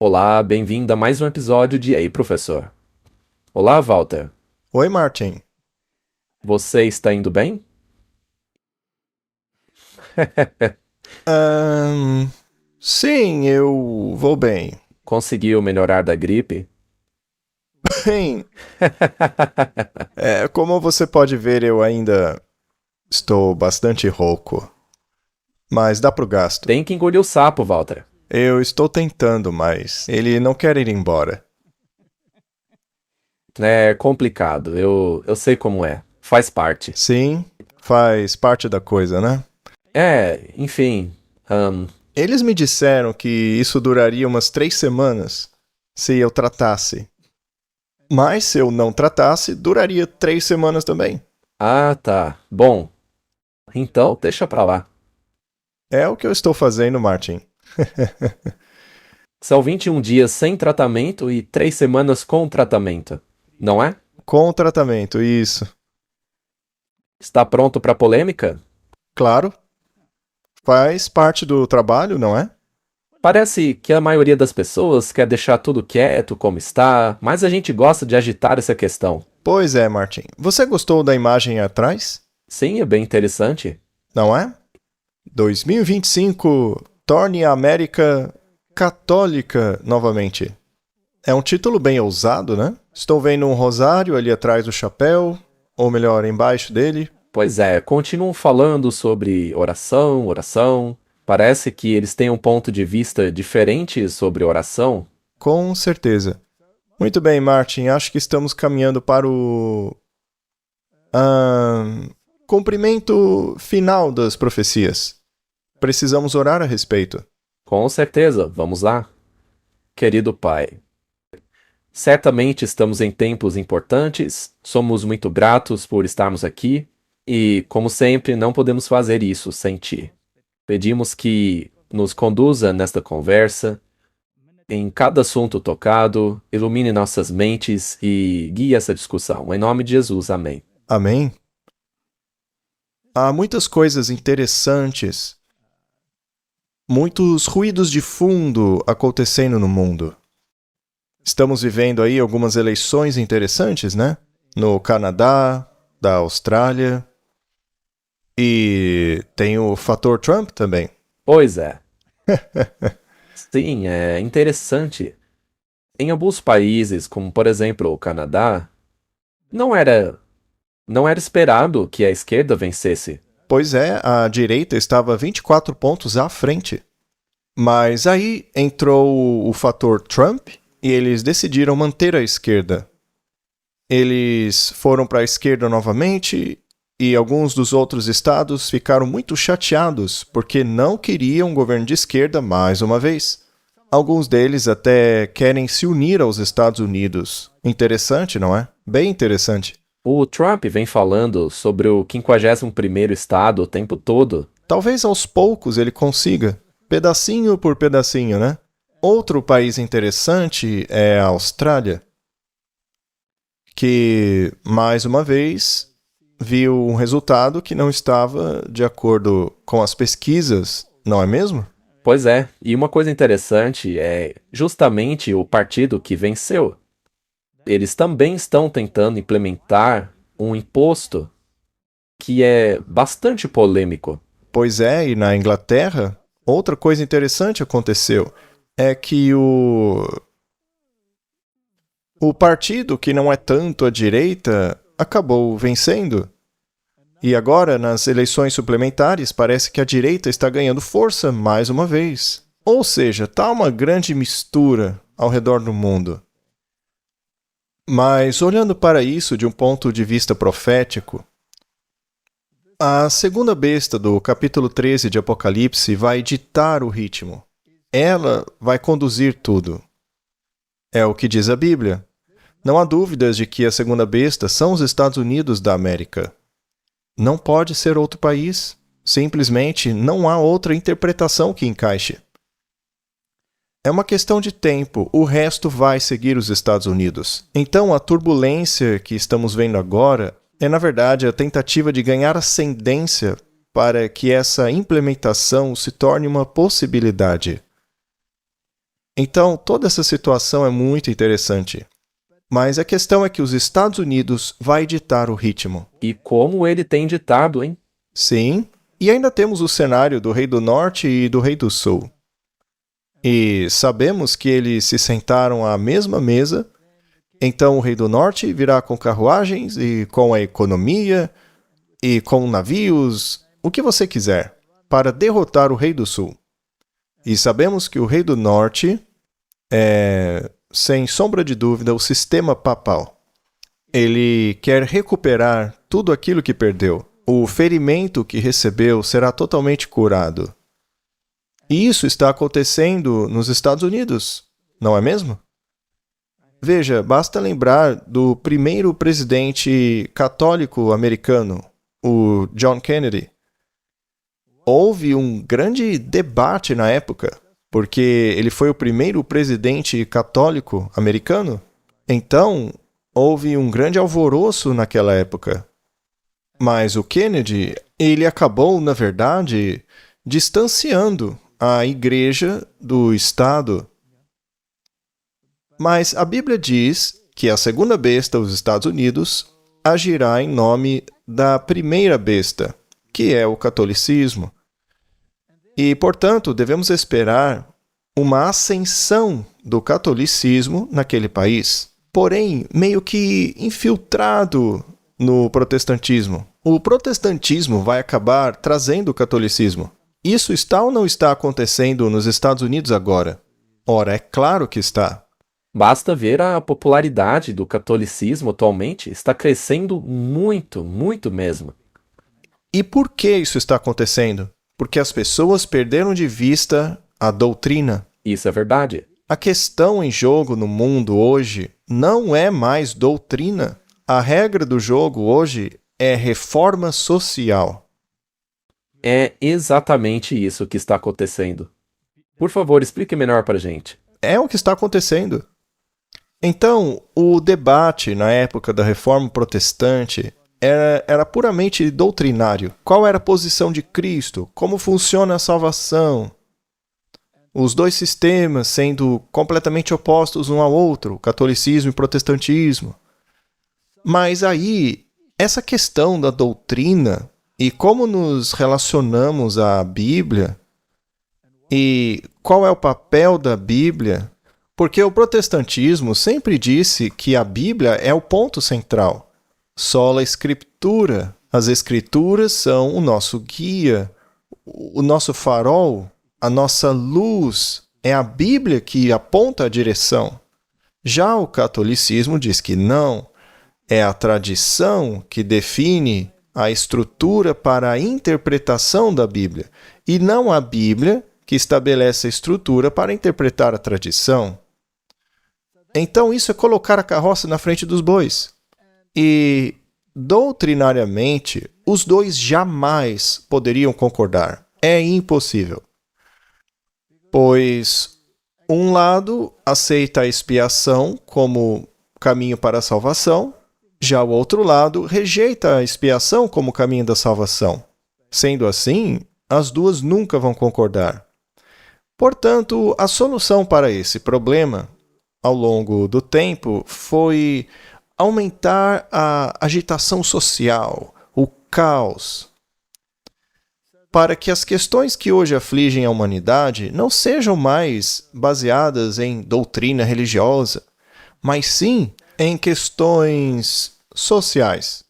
Olá, bem-vindo a mais um episódio de Ei, Professor. Olá, Walter. Oi, Martin. Você está indo bem? Ahn, sim, eu vou bem. Conseguiu melhorar da gripe? Bem, como você pode ver, eu ainda estou bastante rouco, mas dá pro gasto. Tem que engolir o sapo, Walter. Eu estou tentando, mas ele não quer ir embora. É complicado, eu sei como é. Faz parte. Sim, faz parte da coisa, né? Enfim. ahn, Eles me disseram que isso duraria umas 3 semanas se eu tratasse. Mas se eu não tratasse, duraria 3 semanas também. tá. Bom, então deixa pra lá. É o que eu estou fazendo, Martin. São 21 dias sem tratamento e 3 semanas com tratamento, não é? Com o tratamento, isso. Está pronto pra polêmica? Claro, faz parte do trabalho, não é? Parece que a maioria das pessoas quer deixar tudo quieto como está, mas a gente gosta de agitar essa questão. Pois é, Martin. Você gostou da imagem atrás? Sim, é bem interessante. Não é? 2025 torne a América católica novamente. É um título bem ousado, né? Estou vendo um rosário ali atrás do chapéu, ou melhor, embaixo dele. Pois é, continuam falando sobre oração, oração. Parece que eles têm um ponto de vista diferente sobre oração. Com certeza. Muito bem, Martin. Acho que estamos caminhando para o cumprimento final das profecias. Precisamos orar a respeito. Com certeza, vamos lá. Querido Pai, certamente estamos em tempos importantes, somos muito gratos por estarmos aqui e, como sempre, não podemos fazer isso sem Ti. Pedimos que nos conduza nesta conversa, em cada assunto tocado, ilumine nossas mentes e guie essa discussão. Em nome de Jesus, amém. Amém? Há muitas coisas interessantes, muitos ruídos de fundo acontecendo no mundo. Estamos vivendo aí algumas eleições interessantes, né? No Canadá, da Austrália. E tem o fator Trump também. Pois é, sim, é interessante. Em alguns países, como por exemplo o Canadá, não era, não era esperado que a esquerda vencesse. Pois é, a direita estava 24 pontos à frente. Mas aí entrou o fator Trump e eles decidiram manter a esquerda. Eles foram para a esquerda novamente e alguns dos outros estados ficaram muito chateados porque não queriam um governo de esquerda mais uma vez. Alguns deles até querem se unir aos Estados Unidos. Interessante, não é? Bem interessante. O Trump vem falando sobre o 51º estado o tempo todo. Talvez aos poucos ele consiga, pedacinho por pedacinho, né? Outro país interessante é a Austrália, que, mais uma vez, viu um resultado que não estava de acordo com as pesquisas, não é mesmo? Pois é, e uma coisa interessante é justamente o partido que venceu. Eles também estão tentando implementar um imposto que é bastante polêmico. Pois é, e na Inglaterra, outra coisa interessante aconteceu. É que o partido que não é tanto à direita acabou vencendo. E agora, nas eleições suplementares, parece que a direita está ganhando força mais uma vez. Ou seja, está uma grande mistura ao redor do mundo. Mas olhando para isso de um ponto de vista profético, a segunda besta do capítulo 13 de Apocalipse vai ditar o ritmo. Ela vai conduzir tudo. É o que diz a Bíblia. Não há dúvidas de que a segunda besta são os Estados Unidos da América. Não pode ser outro país. Simplesmente não há outra interpretação que encaixe. É uma questão de tempo, o resto vai seguir os Estados Unidos. Então, a turbulência que estamos vendo agora é, na verdade, a tentativa de ganhar ascendência para que essa implementação se torne uma possibilidade. Então, toda essa situação é muito interessante. Mas a questão é que os Estados Unidos vai ditar o ritmo. E como ele tem ditado, hein? Sim, e ainda temos o cenário do Rei do Norte e do Rei do Sul. E sabemos que eles se sentaram à mesma mesa, então o Rei do Norte virá com carruagens e com a economia e com navios, o que você quiser, para derrotar o Rei do Sul. E sabemos que o Rei do Norte é, sem sombra de dúvida, o sistema papal. Ele quer recuperar tudo aquilo que perdeu. O ferimento que recebeu será totalmente curado. E isso está acontecendo nos Estados Unidos, não é mesmo? Veja, basta lembrar do primeiro presidente católico americano, o John Kennedy. Houve um grande debate na época, porque ele foi o primeiro presidente católico americano. Então, houve um grande alvoroço naquela época. Mas o Kennedy, ele acabou, na verdade, distanciando a igreja do Estado. Mas a Bíblia diz que a segunda besta, os Estados Unidos, agirá em nome da primeira besta, que é o catolicismo. E, portanto, devemos esperar uma ascensão do catolicismo naquele país, porém, meio que infiltrado no protestantismo. O protestantismo vai acabar trazendo o catolicismo. Isso está ou não está acontecendo nos Estados Unidos agora? Ora, é claro que está. Basta ver a popularidade do catolicismo atualmente, está crescendo muito, muito mesmo. E por que isso está acontecendo? Porque as pessoas perderam de vista a doutrina. Isso é verdade. A questão em jogo no mundo hoje não é mais doutrina. A regra do jogo hoje é reforma social. É exatamente isso que está acontecendo. Por favor, explique melhor para a gente. É o que está acontecendo. Então, o debate na época da reforma protestante era puramente doutrinário. Qual era a posição de Cristo? Como funciona a salvação? Os dois sistemas sendo completamente opostos um ao outro, catolicismo e protestantismo. Mas aí, essa questão da doutrina e como nos relacionamos à Bíblia e qual é o papel da Bíblia, porque o protestantismo sempre disse que a Bíblia é o ponto central. Sola Escritura. As Escrituras são o nosso guia, o nosso farol, a nossa luz. É a Bíblia que aponta a direção. Já o catolicismo diz que não. É a tradição que define a estrutura para a interpretação da Bíblia, e não a Bíblia que estabelece a estrutura para interpretar a tradição. Então isso é colocar a carroça na frente dos bois. E, doutrinariamente, os dois jamais poderiam concordar. É impossível. Pois um lado aceita a expiação como caminho para a salvação, já o outro lado rejeita a expiação como caminho da salvação. Sendo assim, as duas nunca vão concordar. Portanto, a solução para esse problema, ao longo do tempo, foi aumentar a agitação social, o caos, para que as questões que hoje afligem a humanidade não sejam mais baseadas em doutrina religiosa, mas sim em questões sociais.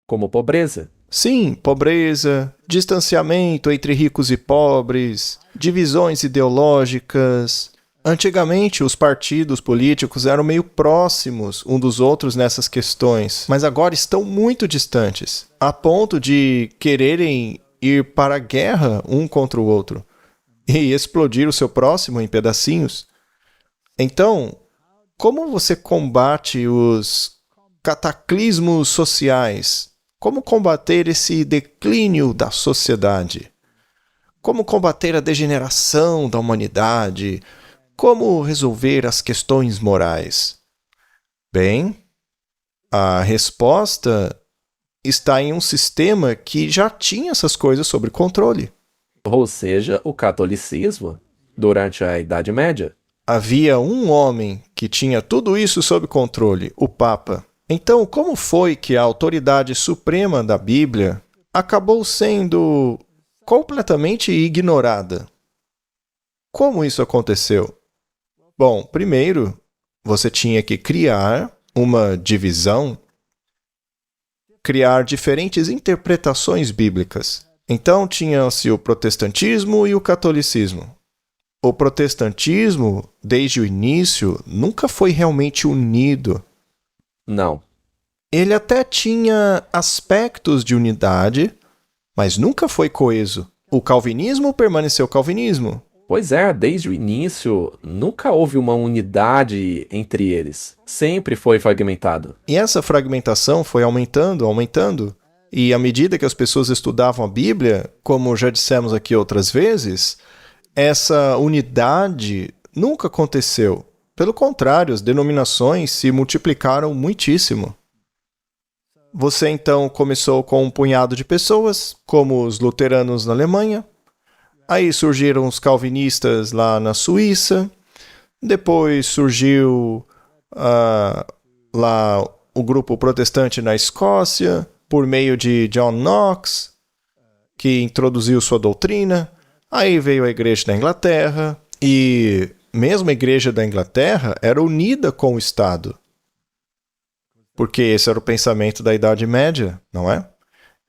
Como pobreza. Sim, pobreza, distanciamento entre ricos e pobres, divisões ideológicas. Antigamente, os partidos políticos eram meio próximos uns dos outros nessas questões, mas agora estão muito distantes, a ponto de quererem ir para a guerra um contra o outro e explodir o seu próximo em pedacinhos. Então, como você combate os cataclismos sociais? Como combater esse declínio da sociedade? Como combater a degeneração da humanidade? Como resolver as questões morais? Bem, a resposta está em um sistema que já tinha essas coisas sob controle. Ou seja, o catolicismo. durante a Idade Média? Havia um homem que tinha tudo isso sob controle, o Papa. Então, como foi que a autoridade suprema da Bíblia acabou sendo completamente ignorada? Como isso aconteceu? Bom, primeiro, você tinha que criar uma divisão, criar diferentes interpretações bíblicas. Então, tinha-se o protestantismo e o catolicismo. O protestantismo, desde o início, nunca foi realmente unido. Não. Ele até tinha aspectos de unidade, mas nunca foi coeso. O calvinismo permaneceu calvinismo. Pois é, desde o início, nunca houve uma unidade entre eles. Sempre foi fragmentado. E essa fragmentação foi aumentando, aumentando. E à medida que as pessoas estudavam a Bíblia, como já dissemos aqui outras vezes, essa unidade nunca aconteceu. Pelo contrário, as denominações se multiplicaram muitíssimo. Você então começou com um punhado de pessoas, como os luteranos na Alemanha. Aí surgiram os calvinistas lá na Suíça. Depois surgiu lá o grupo protestante na Escócia, por meio de John Knox, que introduziu sua doutrina. Aí veio a igreja da Inglaterra, e mesmo a igreja da Inglaterra era unida com o Estado. Porque esse era o pensamento da Idade Média, não é?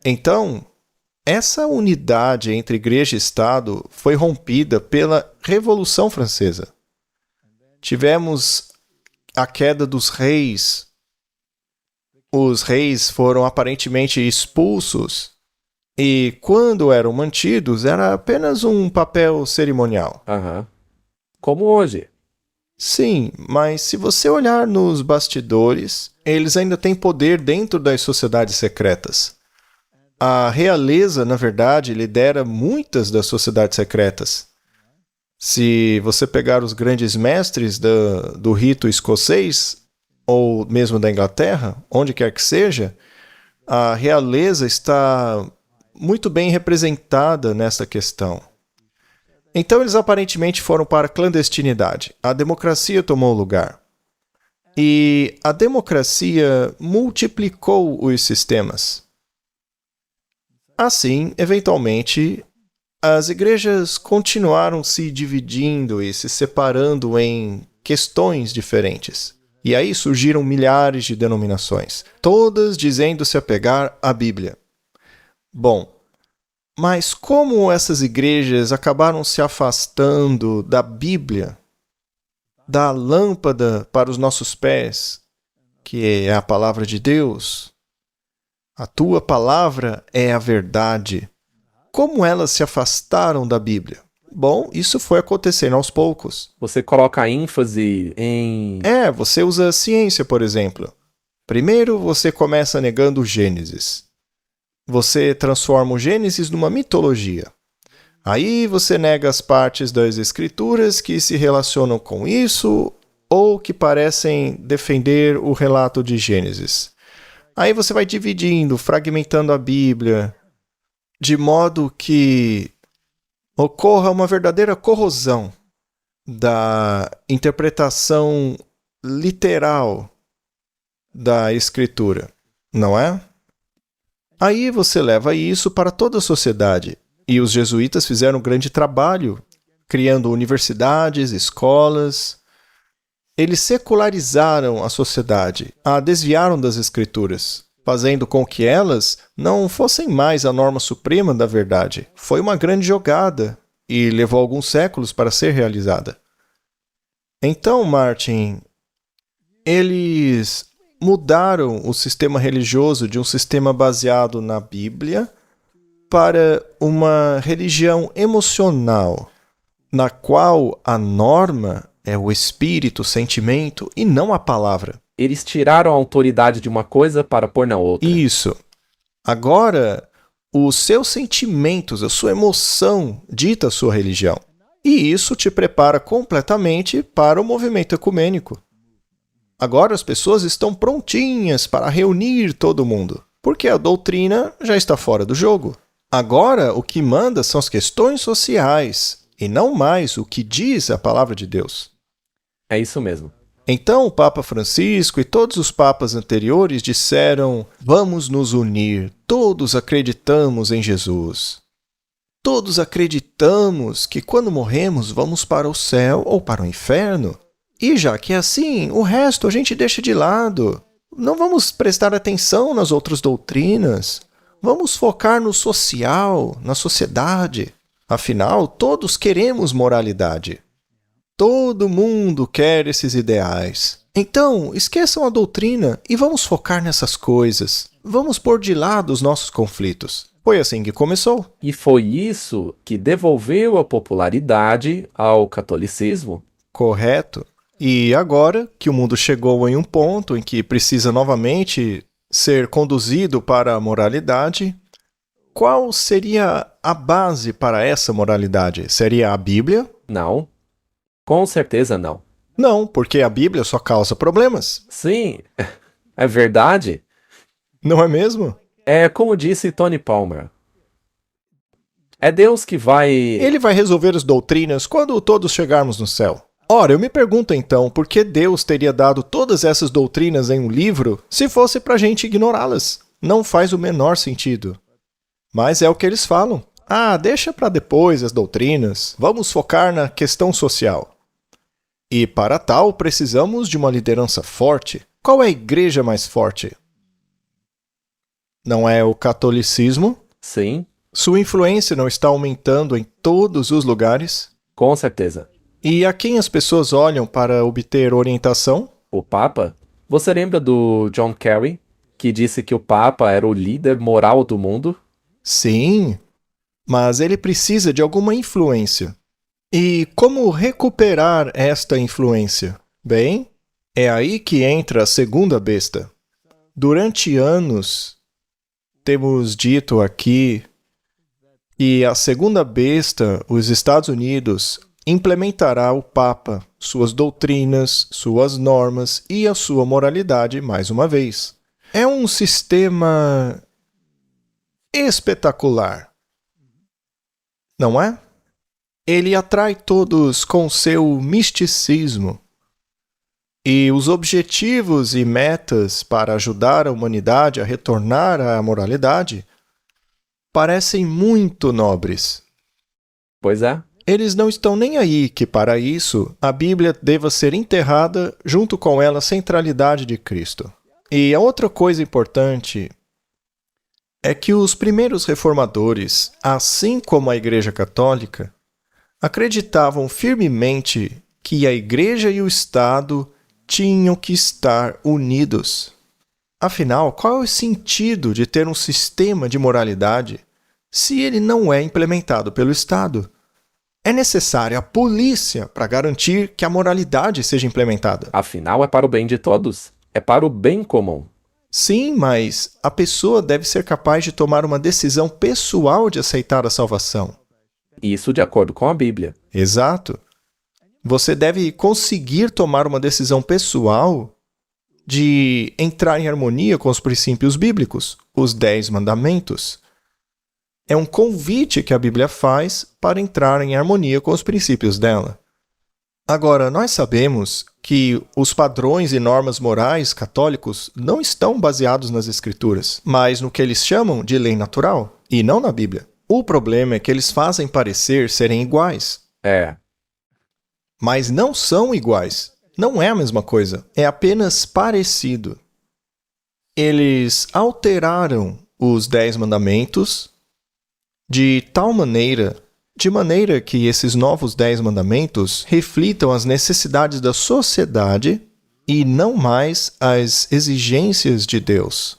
Então, essa unidade entre igreja e Estado foi rompida pela Revolução Francesa. Tivemos a queda dos reis. Os reis foram aparentemente expulsos. E quando eram mantidos, era apenas um papel cerimonial. Aham. Como hoje. Sim, mas se você olhar nos bastidores, eles ainda têm poder dentro das sociedades secretas. A realeza, na verdade, lidera muitas das sociedades secretas. Se você pegar os grandes mestres do rito escocês, ou mesmo da Inglaterra, onde quer que seja, a realeza está muito bem representada nessa questão. Então eles aparentemente foram para a clandestinidade. A democracia tomou lugar. E a democracia multiplicou os sistemas. Assim, eventualmente, as igrejas continuaram se dividindo e se separando em questões diferentes. E aí surgiram milhares de denominações, todas dizendo se apegar à Bíblia. Bom, mas como essas igrejas acabaram se afastando da Bíblia, da lâmpada para os nossos pés, que é a palavra de Deus, a tua palavra é a verdade. Como elas se afastaram da Bíblia? Bom, isso foi acontecendo aos poucos. Você coloca ênfase em... Você usa a ciência, por exemplo. Primeiro você começa negando o Gênesis. Você transforma o Gênesis numa mitologia. Aí você nega as partes das Escrituras que se relacionam com isso ou que parecem defender o relato de Gênesis. Aí você vai dividindo, fragmentando a Bíblia, de modo que ocorra uma verdadeira corrosão da interpretação literal da Escritura, não é? Aí você leva isso para toda a sociedade. E os jesuítas fizeram um grande trabalho, criando universidades, escolas. Eles secularizaram a sociedade, a desviaram das Escrituras, fazendo com que elas não fossem mais a norma suprema da verdade. Foi uma grande jogada e levou alguns séculos para ser realizada. Então, Martin, eles mudaram o sistema religioso de um sistema baseado na Bíblia para uma religião emocional, na qual a norma é o espírito, o sentimento e não a palavra. Eles tiraram a autoridade de uma coisa para pôr na outra. Isso. Agora, os seus sentimentos, a sua emoção dita a sua religião. E isso te prepara completamente para o movimento ecumênico. Agora as pessoas estão prontinhas para reunir todo mundo, porque a doutrina já está fora do jogo. Agora o que manda são as questões sociais e não mais o que diz a palavra de Deus. É isso mesmo. Então o Papa Francisco e todos os papas anteriores disseram: vamos nos unir, todos acreditamos em Jesus. Todos acreditamos que quando morremos vamos para o céu ou para o inferno. E já que é assim, o resto a gente deixa de lado. Não vamos prestar atenção nas outras doutrinas. Vamos focar no social, na sociedade. Afinal, todos queremos moralidade. Todo mundo quer esses ideais. Então, esqueçam a doutrina e vamos focar nessas coisas. Vamos pôr de lado os nossos conflitos. Foi assim que começou. E foi isso que devolveu a popularidade ao catolicismo. Correto. E agora que o mundo chegou em um ponto em que precisa novamente ser conduzido para a moralidade, qual seria a base para essa moralidade? Seria a Bíblia? Não. Com certeza não. Não, porque a Bíblia só causa problemas. Sim, é verdade. Não é mesmo? É como disse Tony Palmer. É Deus que vai... Ele vai resolver as doutrinas quando todos chegarmos no céu. Ora, eu me pergunto então, por que Deus teria dado todas essas doutrinas em um livro se fosse para a gente ignorá-las? Não faz o menor sentido. Mas é o que eles falam. Ah, deixa para depois as doutrinas. Vamos focar na questão social. E para tal, precisamos de uma liderança forte. Qual é a igreja mais forte? Não é o catolicismo? Sim, Sua influência não está aumentando em todos os lugares? com certeza. E a quem as pessoas olham para obter orientação? O Papa? Você lembra do John Kerry, que disse que o Papa era o líder moral do mundo? Sim, mas ele precisa de alguma influência. E como recuperar esta influência? Bem, é aí que entra a segunda besta. Durante anos, temos dito aqui que a segunda besta, os Estados Unidos, implementará o Papa, suas doutrinas, suas normas e a sua moralidade mais uma vez. É um sistema espetacular, não é? Ele atrai todos com seu misticismo. E os objetivos e metas para ajudar a humanidade a retornar à moralidade parecem muito nobres. Pois é. Eles não estão nem aí que, para isso, a Bíblia deva ser enterrada junto com ela a centralidade de Cristo. E a outra coisa importante é que os primeiros reformadores, assim como a Igreja Católica, acreditavam firmemente que a Igreja e o Estado tinham que estar unidos. Afinal, qual é o sentido de ter um sistema de moralidade se ele não é implementado pelo Estado? É necessária a polícia para garantir que a moralidade seja implementada. Afinal, é para o bem de todos. É para o bem comum. Sim, mas a pessoa deve ser capaz de tomar uma decisão pessoal de aceitar a salvação. Isso de acordo com a Bíblia. Exato. Você deve conseguir tomar uma decisão pessoal de entrar em harmonia com os princípios bíblicos, os 10 mandamentos. É um convite que a Bíblia faz para entrar em harmonia com os princípios dela. Agora, nós sabemos que os padrões e normas morais católicos não estão baseados nas Escrituras, mas no que eles chamam de lei natural, e não na Bíblia. O problema é que eles fazem parecer serem iguais. É. Mas não são iguais. Não é a mesma coisa. É apenas parecido. Eles alteraram os 10 mandamentos de maneira que esses novos 10 mandamentos reflitam as necessidades da sociedade e não mais as exigências de Deus.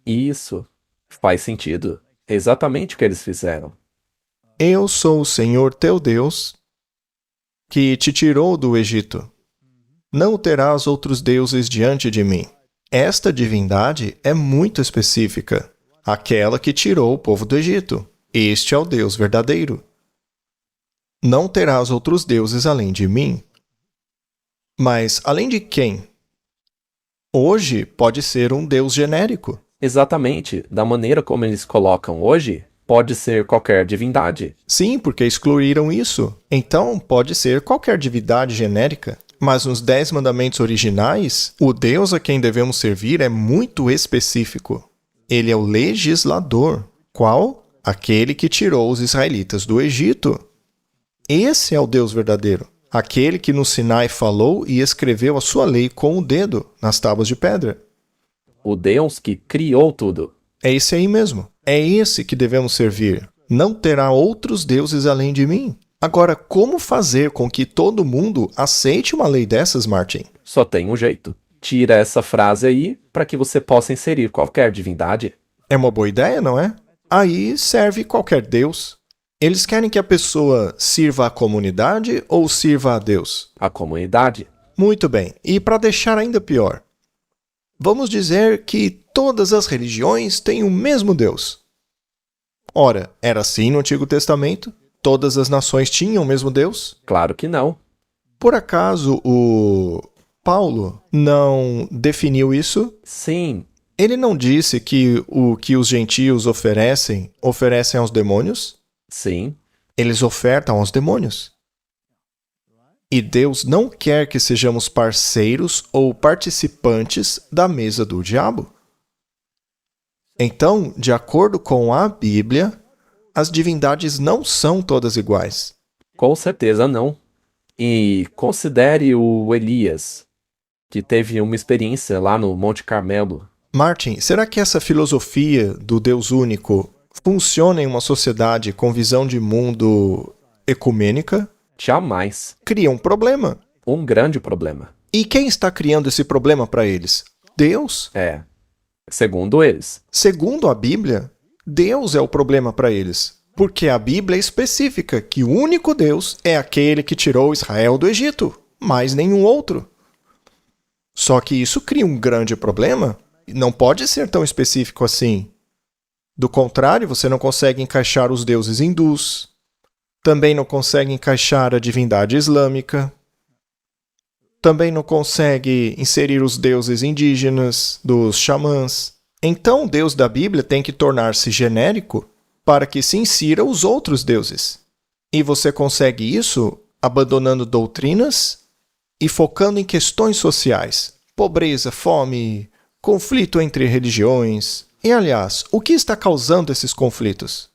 Isso faz sentido. É exatamente o que eles fizeram. Eu sou o Senhor teu Deus, que te tirou do Egito. Não terás outros deuses diante de mim. Esta divindade é muito específica. Aquela que tirou o povo do Egito. Este é o Deus verdadeiro. Não terás outros deuses além de mim. Mas além de quem? Hoje pode ser um Deus genérico. Exatamente da maneira como eles colocam hoje, Pode ser qualquer divindade. Sim, porque excluíram isso. Então, pode ser qualquer divindade genérica. Mas nos 10 mandamentos originais, o Deus a quem devemos servir é muito específico. Ele é o legislador. Qual? Aquele que tirou os israelitas do Egito. Esse é o Deus verdadeiro. Aquele que no Sinai falou e escreveu a sua lei com o dedo nas tábuas de pedra. O Deus que criou tudo. É esse aí mesmo. É esse que devemos servir. Não terá outros deuses além de mim. Agora, como fazer com que todo mundo aceite uma lei dessas, Martin? Só tem um jeito. Tira essa frase aí para que você possa inserir qualquer divindade. É uma boa ideia, não é? Aí serve qualquer deus. Eles querem que a pessoa sirva à comunidade ou sirva a Deus? A comunidade. Muito bem. E para deixar ainda pior, vamos dizer que todas as religiões têm o mesmo Deus. Ora, era assim no Antigo Testamento? Todas as nações tinham o mesmo Deus? Claro que não. Por acaso o Paulo não definiu isso? Sim. Ele não disse que o que os gentios oferecem aos demônios? Sim. Eles ofertam aos demônios. E Deus não quer que sejamos parceiros ou participantes da mesa do diabo. Então, de acordo com a Bíblia, as divindades não são todas iguais. Com certeza não. E considere o Elias, que teve uma experiência lá no Monte Carmelo. Martin, será que essa filosofia do Deus único funciona em uma sociedade com visão de mundo ecumênica? Jamais. Cria um problema. Um grande problema. E quem está criando esse problema para eles? Deus? É. Segundo eles. Segundo a Bíblia, Deus é o problema para eles. Porque a Bíblia é específica que o único Deus é aquele que tirou Israel do Egito, mais nenhum outro. Só que isso cria um grande problema. Não pode ser tão específico assim. Do contrário, você não consegue encaixar os deuses hindus. Também não consegue encaixar a divindade islâmica. Também não consegue inserir os deuses indígenas, dos xamãs. Então, o Deus da Bíblia tem que tornar-se genérico para que se insira os outros deuses. E você consegue isso abandonando doutrinas e focando em questões sociais. Pobreza, fome, conflito entre religiões. E, aliás, o que está causando esses conflitos?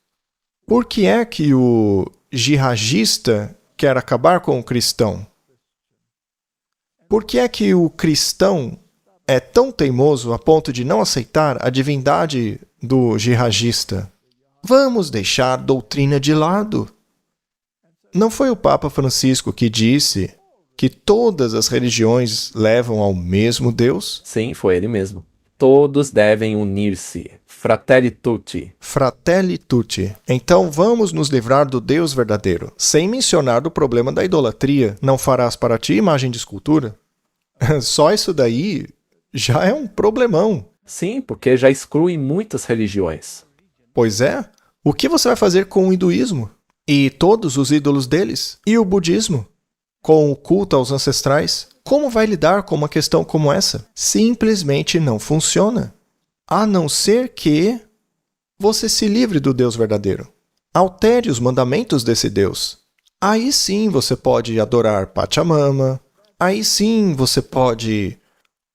Por que é que o jihadista quer acabar com o cristão? Por que é que o cristão é tão teimoso a ponto de não aceitar a divindade do jihadista? Vamos deixar a doutrina de lado. Não foi o Papa Francisco que disse que todas as religiões levam ao mesmo Deus? Sim, foi ele mesmo. Todos devem unir-se. Fratelli tutti. Fratelli tutti. Então vamos nos livrar do Deus verdadeiro, sem mencionar do problema da idolatria. Não farás para ti imagem de escultura? Só isso daí já é um problemão. Sim, porque já exclui muitas religiões. Pois é. O que você vai fazer com o hinduísmo? E todos os ídolos deles? E o budismo? Com o culto aos ancestrais? Como vai lidar com uma questão como essa? Simplesmente não funciona. A não ser que você se livre do Deus verdadeiro. Altere os mandamentos desse Deus. Aí sim você pode adorar Pachamama. Aí sim você pode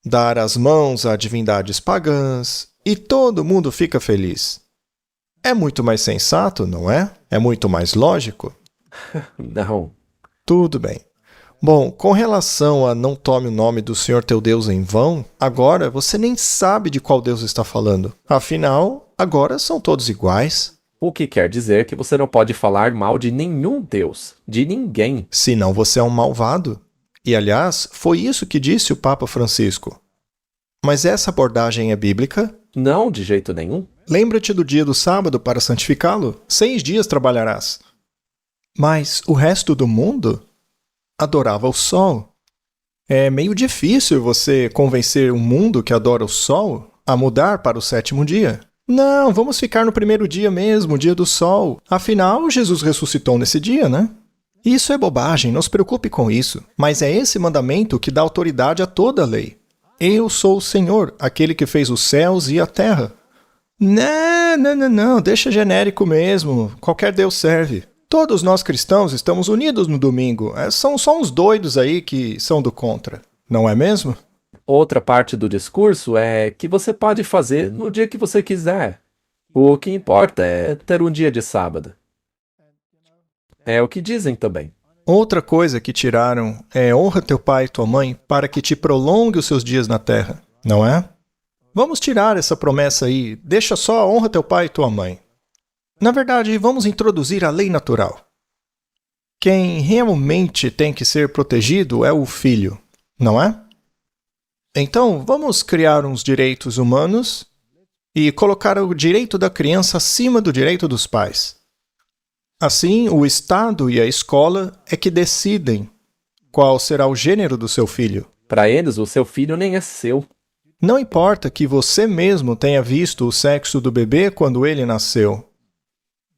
dar as mãos a divindades pagãs. E todo mundo fica feliz. É muito mais sensato, não é? É muito mais lógico? Não. Tudo bem. Bom, com relação a não tome o nome do Senhor teu Deus em vão, agora você nem sabe de qual Deus está falando. Afinal, agora são todos iguais. O que quer dizer que você não pode falar mal de nenhum Deus, de ninguém. Senão você é um malvado. E, aliás, foi isso que disse o Papa Francisco. Mas essa abordagem é bíblica? Não, de jeito nenhum. Lembra-te do dia do sábado para santificá-lo. 6 dias trabalharás. Mas o resto do mundo adorava o sol. É meio difícil você convencer um mundo que adora o sol a mudar para o 7º dia. Não, vamos ficar no primeiro dia mesmo, o dia do sol. Afinal, Jesus ressuscitou nesse dia, né? Isso é bobagem, não se preocupe com isso. Mas é esse mandamento que dá autoridade a toda a lei. Eu sou o Senhor, aquele que fez os céus e a terra. Não, deixa genérico mesmo. Qualquer Deus serve. Todos nós cristãos estamos unidos no domingo. São só uns doidos aí que são do contra. Não é mesmo? Outra parte do discurso é que você pode fazer no dia que você quiser. O que importa é ter um dia de sábado. É o que dizem também. Outra coisa que tiraram é honra teu pai e tua mãe para que te prolongue os seus dias na terra, não é? Vamos tirar essa promessa aí, deixa só honra teu pai e tua mãe. Na verdade, vamos introduzir a lei natural. Quem realmente tem que ser protegido é o filho, não é? Então, vamos criar uns direitos humanos e colocar o direito da criança acima do direito dos pais. Assim, o Estado e a escola é que decidem qual será o gênero do seu filho. Para eles, o seu filho nem é seu. Não importa que você mesmo tenha visto o sexo do bebê quando ele nasceu.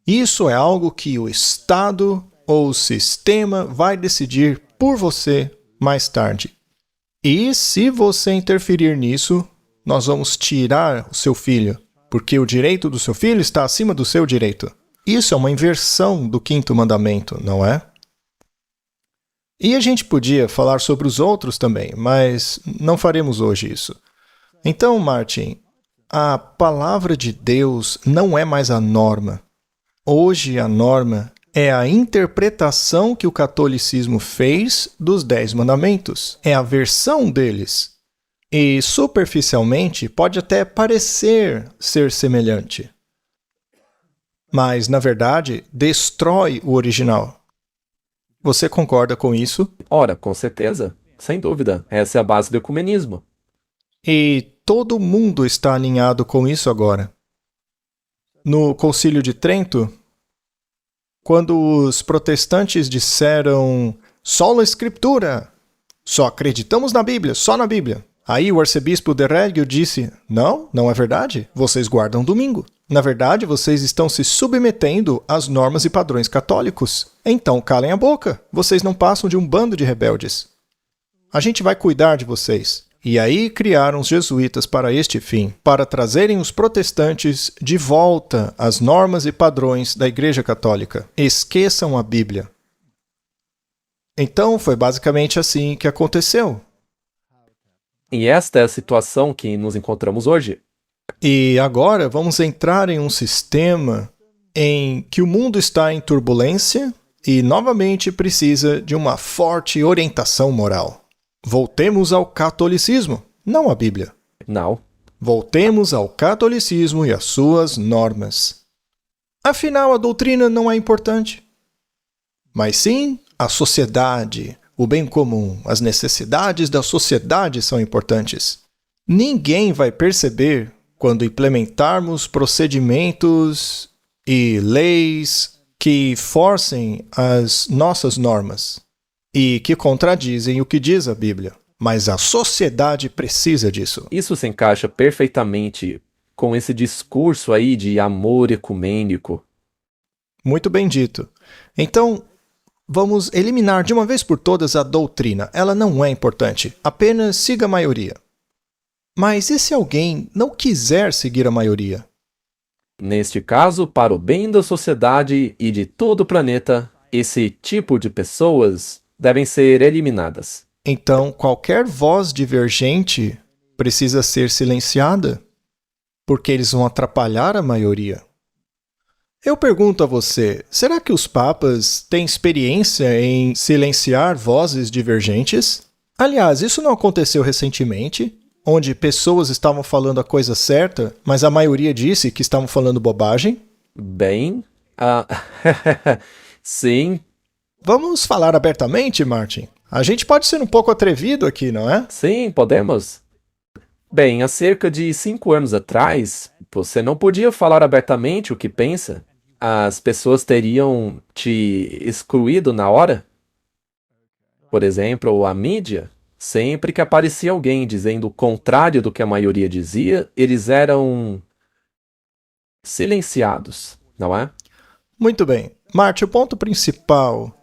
Isso é algo que o Estado ou o sistema vai decidir por você mais tarde. E se você interferir nisso, nós vamos tirar o seu filho, porque o direito do seu filho está acima do seu direito. Isso é uma inversão do quinto mandamento, não é? E a gente podia falar sobre os outros também, mas não faremos hoje isso. Então, Martin, a palavra de Deus não é mais a norma. Hoje a norma é a interpretação que o catolicismo fez dos 10 mandamentos. É a versão deles. E, superficialmente, pode até parecer ser semelhante. Mas, na verdade, destrói o original. Você concorda com isso? Ora, com certeza. Sem dúvida. Essa é a base do ecumenismo. E todo mundo está alinhado com isso agora. No Concílio de Trento, quando os protestantes disseram sola escritura, só acreditamos na Bíblia, só na Bíblia. Aí o arcebispo de Reggio disse, não é verdade, vocês guardam domingo. Na verdade, vocês estão se submetendo às normas e padrões católicos. Então, calem a boca. Vocês não passam de um bando de rebeldes. A gente vai cuidar de vocês. E aí criaram os jesuítas para este fim, para trazerem os protestantes de volta às normas e padrões da Igreja Católica. Esqueçam a Bíblia. Então, foi basicamente assim que aconteceu. E esta é a situação que nos encontramos hoje. E agora vamos entrar em um sistema em que o mundo está em turbulência e novamente precisa de uma forte orientação moral. Voltemos ao catolicismo, não à Bíblia. Não. Voltemos ao catolicismo e às suas normas. Afinal, a doutrina não é importante. Mas sim, a sociedade, o bem comum, as necessidades da sociedade são importantes. Ninguém vai perceber quando implementarmos procedimentos e leis que forcem as nossas normas e que contradizem o que diz a Bíblia. Mas a sociedade precisa disso. Isso se encaixa perfeitamente com esse discurso aí de amor ecumênico. Muito bem dito. Então, vamos eliminar de uma vez por todas a doutrina. Ela não é importante. Apenas siga a maioria. Mas e se alguém não quiser seguir a maioria? Neste caso, para o bem da sociedade e de todo o planeta, esse tipo de pessoas devem ser eliminadas. Então, qualquer voz divergente precisa ser silenciada, porque eles vão atrapalhar a maioria. Eu pergunto a você, será que os papas têm experiência em silenciar vozes divergentes? Aliás, isso não aconteceu recentemente, onde pessoas estavam falando a coisa certa, mas a maioria disse que estavam falando bobagem? Bem, sim. Vamos falar abertamente, Martin? A gente pode ser um pouco atrevido aqui, não é? Sim, podemos. Bem, há cerca de 5 anos atrás, você não podia falar abertamente o que pensa. As pessoas teriam te excluído na hora. Por exemplo, a mídia, sempre que aparecia alguém dizendo o contrário do que a maioria dizia, eles eram silenciados, não é? Muito bem. Martin, o ponto principal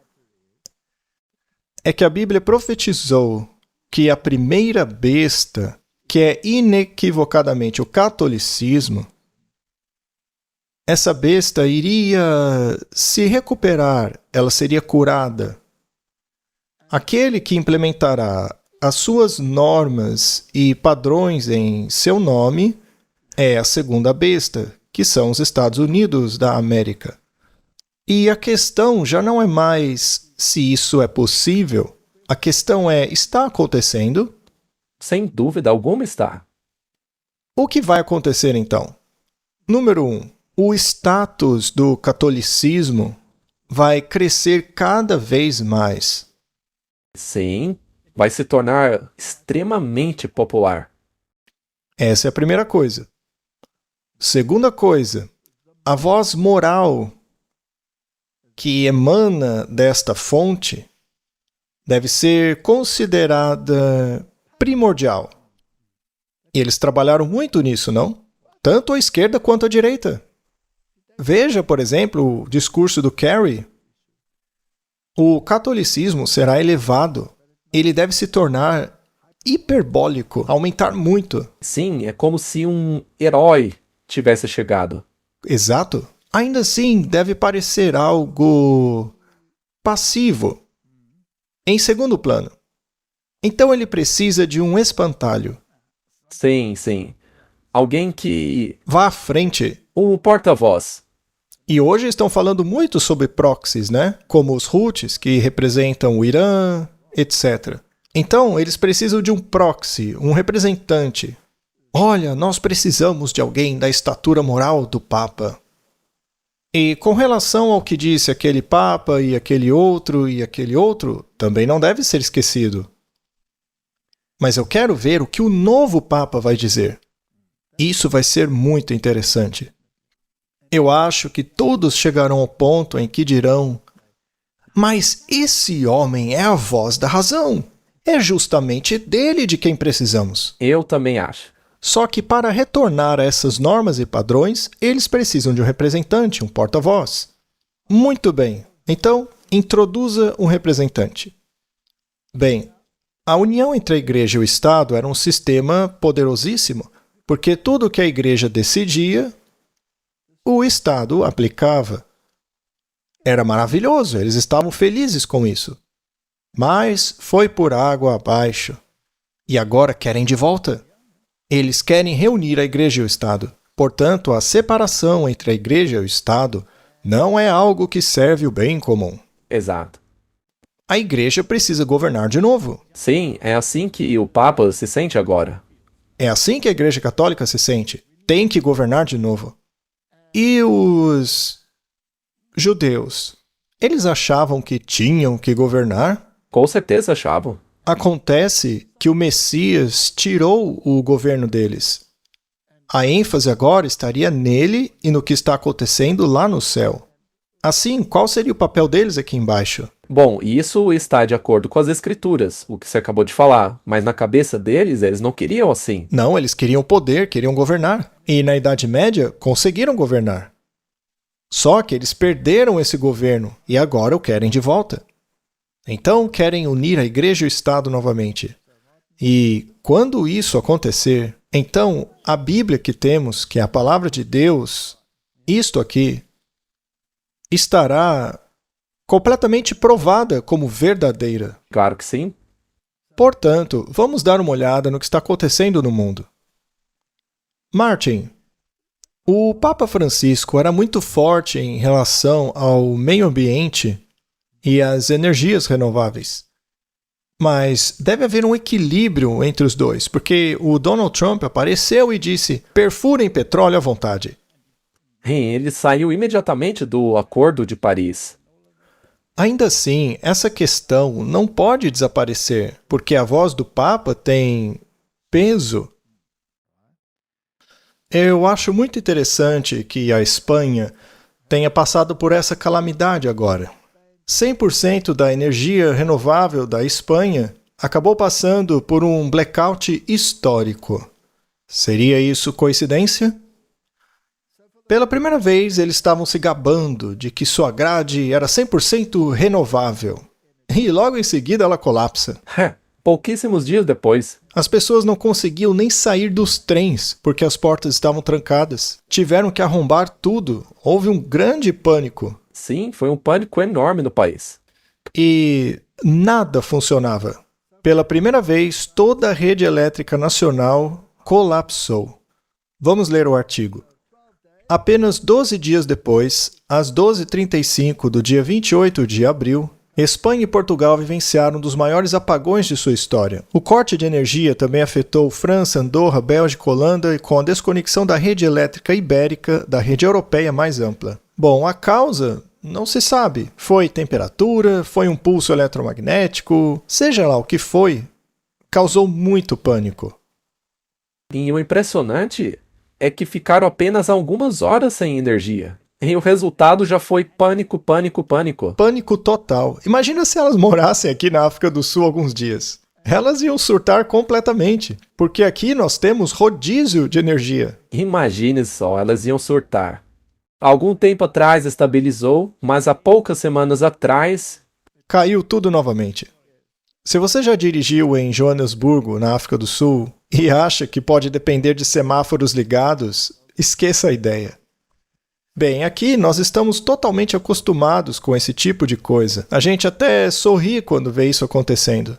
é que a Bíblia profetizou que a primeira besta, que é inequivocadamente o catolicismo, essa besta iria se recuperar, ela seria curada. Aquele que implementará as suas normas e padrões em seu nome é a segunda besta, que são os Estados Unidos da América. E a questão já não é mais se isso é possível, a questão é, está acontecendo? Sem dúvida alguma está. O que vai acontecer então? Número 1. O status do catolicismo vai crescer cada vez mais. Sim, vai se tornar extremamente popular. Essa é a primeira coisa. Segunda coisa, a voz moral que emana desta fonte deve ser considerada primordial. E eles trabalharam muito nisso, não? Tanto a esquerda quanto a direita. Veja, por exemplo, o discurso do Kerry. O catolicismo será elevado. Ele deve se tornar hiperbólico, aumentar muito. Sim, é como se um herói tivesse chegado. Exato. Ainda assim, deve parecer algo passivo. Em segundo plano. Então ele precisa de um espantalho. Sim, sim. Alguém que... Vá à frente. O porta-voz. E hoje estão falando muito sobre proxies, né? Como os Houthis, que representam o Irã, etc. Então, eles precisam de um proxy, um representante. Olha, nós precisamos de alguém da estatura moral do Papa. E com relação ao que disse aquele Papa e aquele outro, também não deve ser esquecido. Mas eu quero ver o que o novo Papa vai dizer. Isso vai ser muito interessante. Eu acho que todos chegarão ao ponto em que dirão: mas esse homem é a voz da razão. É justamente dele de quem precisamos. Eu também acho. Só que para retornar a essas normas e padrões, eles precisam de um representante, um porta-voz. Muito bem. Então, introduza um representante. Bem, a união entre a igreja e o Estado era um sistema poderosíssimo, porque tudo que a igreja decidia, o Estado aplicava. Era maravilhoso, eles estavam felizes com isso. Mas foi por água abaixo. E agora querem de volta. Eles querem reunir a igreja e o Estado. Portanto, a separação entre a igreja e o Estado não é algo que serve o bem comum. Exato. A igreja precisa governar de novo. Sim, é assim que o Papa se sente agora. É assim que a igreja católica se sente. Tem que governar de novo. E os judeus? Eles achavam que tinham que governar? Com certeza achavam. Acontece que o Messias tirou o governo deles. A ênfase agora estaria nele e no que está acontecendo lá no céu. Assim, qual seria o papel deles aqui embaixo? Bom, isso está de acordo com as escrituras, o que você acabou de falar, mas na cabeça deles, eles não queriam assim. Não, eles queriam poder, queriam governar. E na Idade Média, conseguiram governar. Só que eles perderam esse governo e agora o querem de volta. Então, querem unir a igreja e o Estado novamente. E quando isso acontecer, então a Bíblia que temos, que é a palavra de Deus, isto aqui, estará completamente provada como verdadeira. Claro que sim. Portanto, vamos dar uma olhada no que está acontecendo no mundo. Martin, o Papa Francisco era muito forte em relação ao meio ambiente e às energias renováveis. Mas deve haver um equilíbrio entre os dois, porque o Donald Trump apareceu e disse: perfurem petróleo à vontade. Ele saiu imediatamente do Acordo de Paris. Ainda assim, essa questão não pode desaparecer, porque a voz do Papa tem peso. Eu acho muito interessante que a Espanha tenha passado por essa calamidade agora. 100% da energia renovável da Espanha acabou passando por um blackout histórico. Seria isso coincidência? Pela primeira vez, eles estavam se gabando de que sua grade era 100% renovável. E logo em seguida ela colapsa. pouquíssimos dias depois. As pessoas não conseguiam nem sair dos trens porque as portas estavam trancadas. Tiveram que arrombar tudo. Houve um grande pânico. Sim, foi um pânico enorme no país. E nada funcionava. Pela primeira vez, toda a rede elétrica nacional colapsou. Vamos ler o artigo. Apenas 12 dias depois, às 12h35 do dia 28 de abril, Espanha e Portugal vivenciaram um dos maiores apagões de sua história. O corte de energia também afetou França, Andorra, Bélgica, Holanda e com a desconexão da rede elétrica ibérica da rede europeia mais ampla. Bom, a causa não se sabe. Foi temperatura, foi um pulso eletromagnético, seja lá o que foi, causou muito pânico. E o impressionante é que ficaram apenas algumas horas sem energia. E o resultado já foi pânico, pânico, pânico. Pânico total. Imagina se elas morassem aqui na África do Sul alguns dias. Elas iam surtar completamente, porque aqui nós temos rodízio de energia. Imagine só, elas iam surtar. Algum tempo atrás estabilizou, mas há poucas semanas atrás... Caiu tudo novamente. Se você já dirigiu em Joanesburgo, na África do Sul, e acha que pode depender de semáforos ligados, esqueça a ideia. Bem, aqui nós estamos totalmente acostumados com esse tipo de coisa. A gente até sorri quando vê isso acontecendo.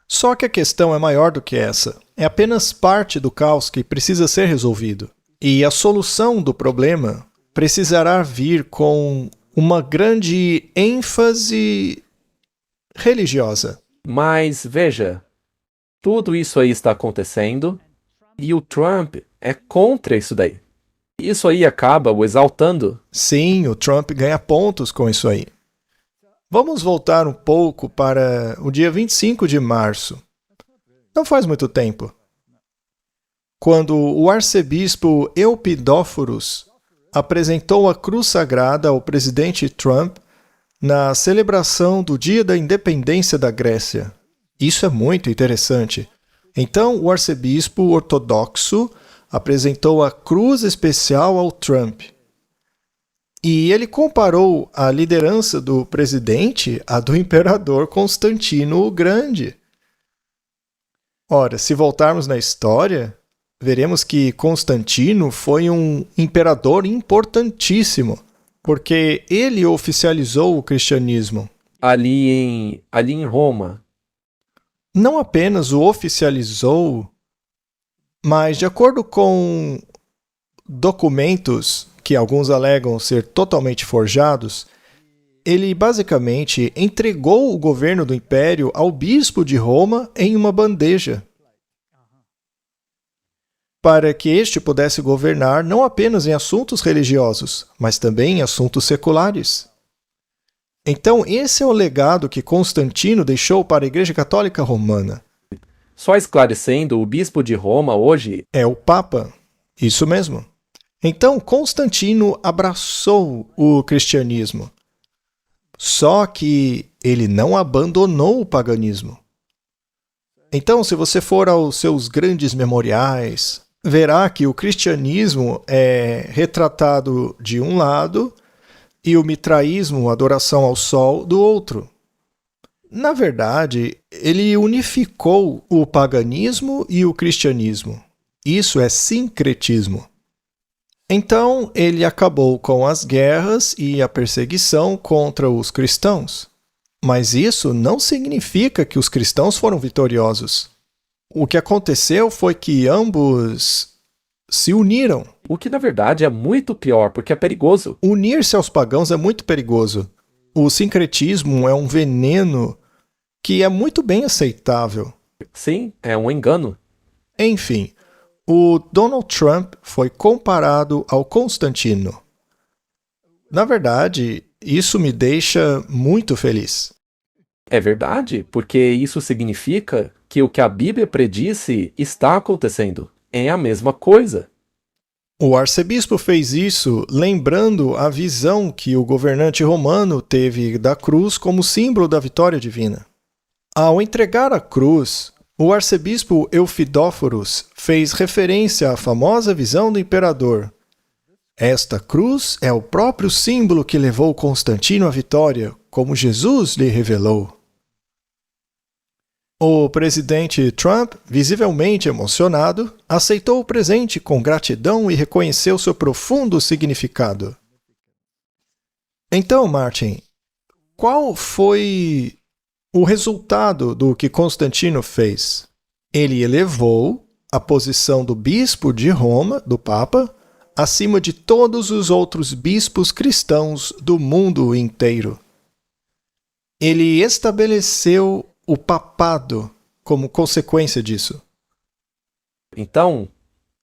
Só que a questão é maior do que essa. É apenas parte do caos que precisa ser resolvido. E a solução do problema precisará vir com uma grande ênfase religiosa. Mas, veja, tudo isso aí está acontecendo e o Trump é contra isso daí. Isso aí acaba o exaltando. Sim, o Trump ganha pontos com isso aí. Vamos voltar um pouco para o dia 25 de março. Não faz muito tempo. Quando o arcebispo Eupidóforos apresentou a cruz sagrada ao presidente Trump na celebração do Dia da Independência da Grécia. Isso é muito interessante. Então, o arcebispo ortodoxo apresentou a cruz especial ao Trump. E ele comparou a liderança do presidente à do imperador Constantino o Grande. Ora, se voltarmos na história, veremos que Constantino foi um imperador importantíssimo, porque ele oficializou o cristianismo. Ali em Roma. Não apenas o oficializou, mas de acordo com documentos que alguns alegam ser totalmente forjados, ele basicamente entregou o governo do império ao bispo de Roma em uma bandeja, para que este pudesse governar não apenas em assuntos religiosos, mas também em assuntos seculares. Então, esse é o legado que Constantino deixou para a Igreja Católica Romana. Só esclarecendo, o bispo de Roma hoje é o Papa. Isso mesmo. Então, Constantino abraçou o cristianismo. Só que ele não abandonou o paganismo. Então, se você for aos seus grandes memoriais, verá que o cristianismo é retratado de um lado e o mitraísmo, adoração ao sol, do outro. Na verdade, ele unificou o paganismo e o cristianismo. Isso é sincretismo. Então, ele acabou com as guerras e a perseguição contra os cristãos. Mas isso não significa que os cristãos foram vitoriosos. O que aconteceu foi que ambos se uniram. O que, na verdade, é muito pior, porque é perigoso. Unir-se aos pagãos é muito perigoso. O sincretismo é um veneno que é muito bem aceitável. Sim, é um engano. Enfim, o Donald Trump foi comparado ao Constantino. Na verdade, isso me deixa muito feliz. É verdade, porque isso significa que o que a Bíblia predisse está acontecendo. É a mesma coisa. O arcebispo fez isso lembrando a visão que o governante romano teve da cruz como símbolo da vitória divina. Ao entregar a cruz, o arcebispo Eupidóforos fez referência à famosa visão do imperador. Esta cruz é o próprio símbolo que levou Constantino à vitória, como Jesus lhe revelou. O presidente Trump, visivelmente emocionado, aceitou o presente com gratidão e reconheceu seu profundo significado. Então, Martin, qual foi o resultado do que Constantino fez? Ele elevou a posição do bispo de Roma, do Papa, acima de todos os outros bispos cristãos do mundo inteiro. Ele estabeleceu o papado como consequência disso. Então,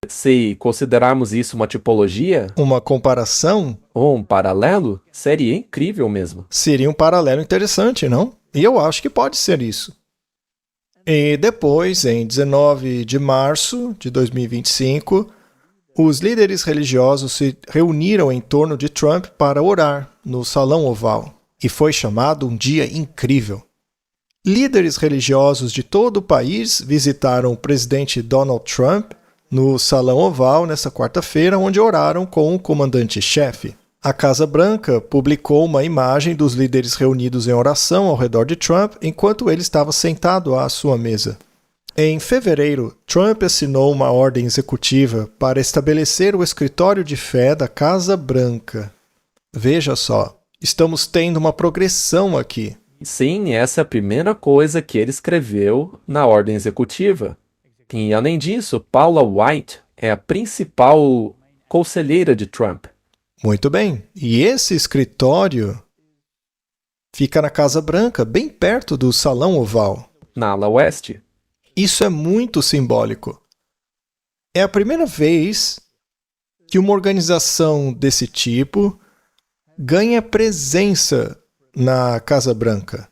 se considerarmos isso uma tipologia Uma comparação ou um paralelo, seria incrível mesmo. seria um paralelo interessante, não? E eu acho que pode ser isso. E depois, em 19 de março de 2025, os líderes religiosos se reuniram em torno de Trump para orar no Salão Oval. E foi chamado um dia incrível. Líderes religiosos de todo o país visitaram o presidente Donald Trump no Salão Oval nesta quarta-feira, onde oraram com o comandante-chefe. A Casa Branca publicou uma imagem dos líderes reunidos em oração ao redor de Trump enquanto ele estava sentado à sua mesa. Em fevereiro, Trump assinou uma ordem executiva para estabelecer o escritório de fé da Casa Branca. Veja só, estamos tendo uma progressão aqui. Sim, essa é a primeira coisa que ele escreveu na ordem executiva. E, além disso, Paula White é a principal conselheira de Trump. Muito bem. E esse escritório fica na Casa Branca, bem perto do Salão Oval. Na ala oeste. Isso é muito simbólico. É a primeira vez que uma organização desse tipo ganha presença na Casa Branca.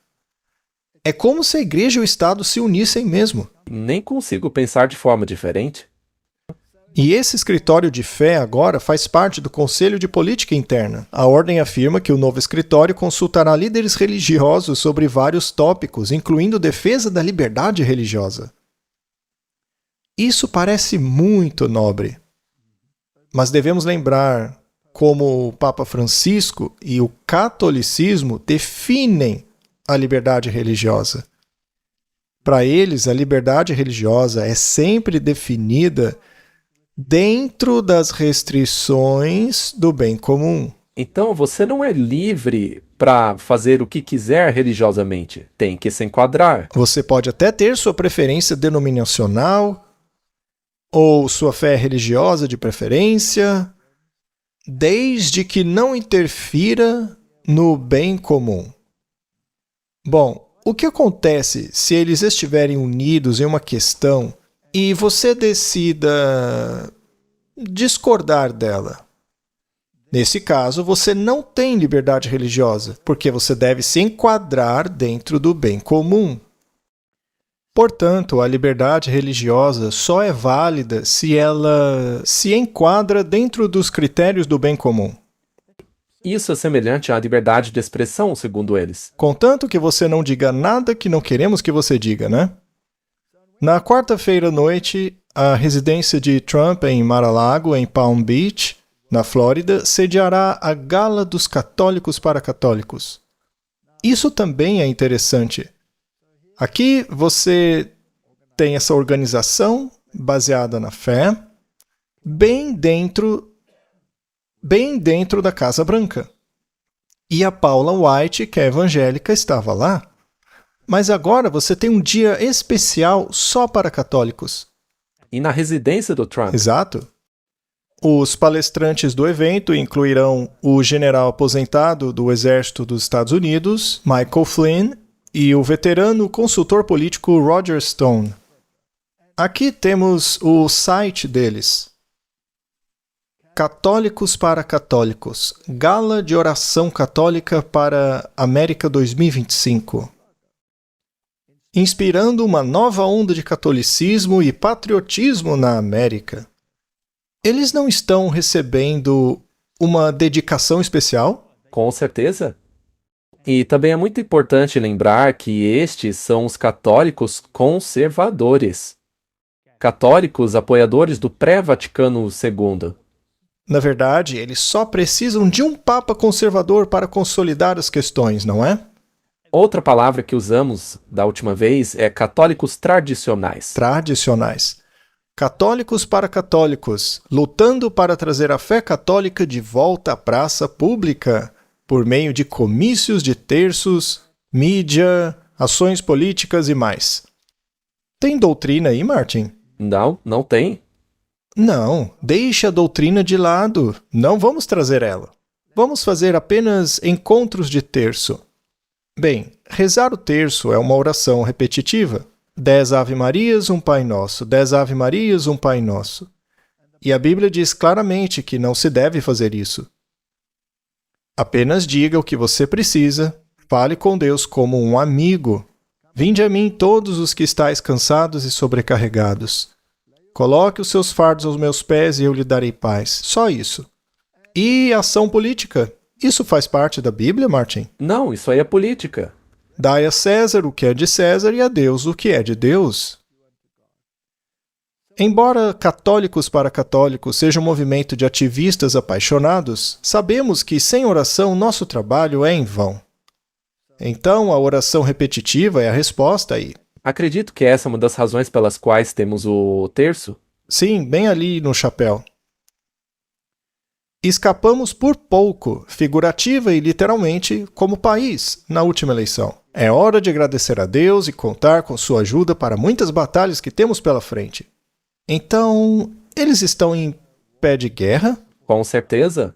É como se a igreja e o Estado se unissem mesmo. Nem consigo pensar de forma diferente. E esse escritório de fé agora faz parte do Conselho de Política Interna. A ordem afirma que o novo escritório consultará líderes religiosos sobre vários tópicos, incluindo defesa da liberdade religiosa. Isso parece muito nobre. Mas devemos lembrar como o Papa Francisco e o catolicismo definem a liberdade religiosa. Para eles, a liberdade religiosa é sempre definida dentro das restrições do bem comum. Então, você não é livre para fazer o que quiser religiosamente. Tem que se enquadrar. Você pode até ter sua preferência denominacional ou sua fé religiosa de preferência, desde que não interfira no bem comum. Bom, o que acontece se eles estiverem unidos em uma questão e você decida discordar dela? Nesse caso, você não tem liberdade religiosa, porque você deve se enquadrar dentro do bem comum. Portanto, a liberdade religiosa só é válida se ela se enquadra dentro dos critérios do bem comum. Isso é semelhante à liberdade de expressão, segundo eles. Contanto que você não diga nada que não queremos que você diga, né? Na quarta-feira à noite, a residência de Trump em Mar-a-Lago, em Palm Beach, na Flórida, sediará a Gala dos Católicos para Católicos. Isso também é interessante. Aqui você tem essa organização baseada na fé, bem dentro da Casa Branca. E a Paula White, que é evangélica, estava lá. Mas agora você tem um dia especial só para católicos. E na residência do Trump. Exato. Os palestrantes do evento incluirão o general aposentado do Exército dos Estados Unidos, Michael Flynn, e o veterano consultor político Roger Stone. Aqui temos o site deles. Católicos para Católicos, Gala de Oração Católica para América 2025. Inspirando uma nova onda de catolicismo e patriotismo na América. Eles não estão recebendo uma dedicação especial? Com certeza. E também é muito importante lembrar que estes são os católicos conservadores. Católicos apoiadores do pré-Vaticano II. Na verdade, eles só precisam de um papa conservador para consolidar as questões, não é? Outra palavra que usamos da última vez é católicos tradicionais. Tradicionais. Católicos para católicos, lutando para trazer a fé católica de volta à praça pública, por meio de comícios de terços, mídia, ações políticas e mais. Tem doutrina aí, Martin? Não, não tem. Não, deixe a doutrina de lado. Não vamos trazer ela. Vamos fazer apenas encontros de terço. Bem, rezar o terço é uma oração repetitiva. 10 Ave-Marias, um Pai Nosso. 10 Ave-Marias, um Pai Nosso. E a Bíblia diz claramente que não se deve fazer isso. Apenas diga o que você precisa. Fale com Deus como um amigo. Vinde a mim todos os que estáis cansados e sobrecarregados. Coloque os seus fardos aos meus pés e eu lhe darei paz. Só isso. E ação política? Isso faz parte da Bíblia, Martin? Não, isso aí é política. Dai a César o que é de César e a Deus o que é de Deus. Embora Católicos para Católicos seja um movimento de ativistas apaixonados, sabemos que sem oração nosso trabalho é em vão. Então, a oração repetitiva é a resposta aí. Acredito que essa é uma das razões pelas quais temos o terço. Sim, bem ali no chapéu. Escapamos por pouco, figurativa e literalmente, como país, na última eleição. É hora de agradecer a Deus e contar com sua ajuda para muitas batalhas que temos pela frente. Então, eles estão em pé de guerra? Com certeza.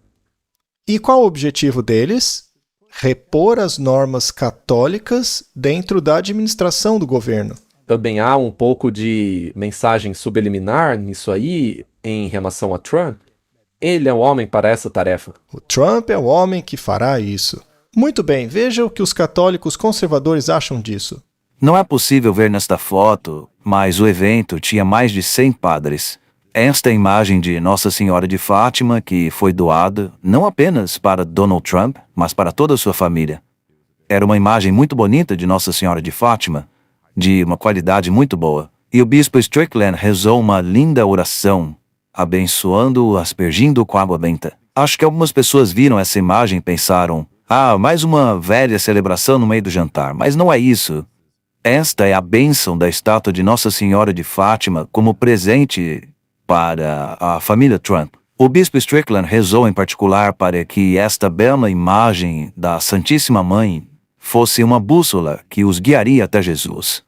E qual o objetivo deles? Repor as normas católicas dentro da administração do governo. Também há um pouco de mensagem subliminar nisso aí em relação a Trump. Ele é o homem para essa tarefa. O Trump é o homem que fará isso. Muito bem, veja o que os católicos conservadores acham disso. Não é possível ver nesta foto, mas o evento tinha mais de 100 padres. Esta é a imagem de Nossa Senhora de Fátima que foi doada não apenas para Donald Trump, mas para toda a sua família. Era uma imagem muito bonita de Nossa Senhora de Fátima, de uma qualidade muito boa. E o bispo Strickland rezou uma linda oração, abençoando-o, aspergindo com água benta. Acho que algumas pessoas viram essa imagem e pensaram, mais uma velha celebração no meio do jantar, mas não é isso. Esta é a bênção da estátua de Nossa Senhora de Fátima como presente para a família Trump. O bispo Strickland rezou em particular para que esta bela imagem da Santíssima Mãe fosse uma bússola que os guiaria até Jesus,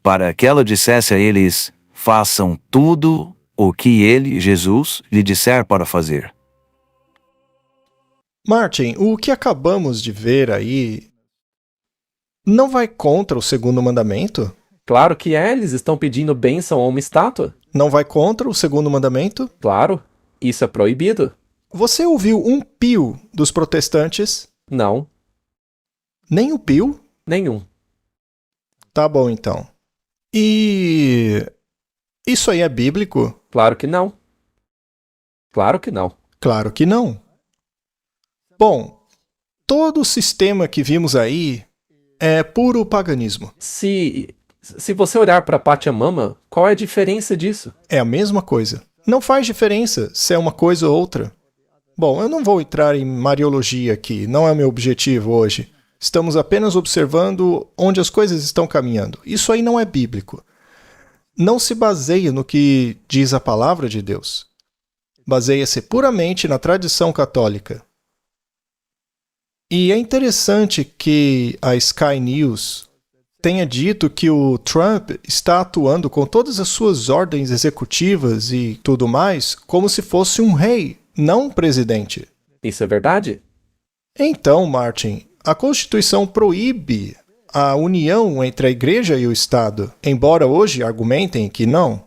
para que ela dissesse a eles, façam tudo o que ele, Jesus, lhe disser para fazer. Martin, o que acabamos de ver aí não vai contra o segundo mandamento? Claro que é, eles estão pedindo bênção a uma estátua. Não vai contra o segundo mandamento? Claro, isso é proibido. Você ouviu um pio dos protestantes? Não, Nem o pio? nenhum. Tá bom, então. E isso aí é bíblico? Claro que não. Claro que não. Claro que não. Bom, todo o sistema que vimos aí é puro paganismo. Se você olhar para Pachamama, qual é a diferença disso? É a mesma coisa. Não faz diferença se é uma coisa ou outra. Bom, eu não vou entrar em mariologia aqui, não é meu objetivo hoje. Estamos apenas observando onde as coisas estão caminhando. Isso aí não é bíblico. Não se baseia no que diz a palavra de Deus. Baseia-se puramente na tradição católica. E é interessante que a Sky News tenha dito que o Trump está atuando com todas as suas ordens executivas e tudo mais como se fosse um rei, não um presidente. Isso é verdade? Então, Martin, a Constituição proíbe a união entre a Igreja e o Estado, embora hoje argumentem que não.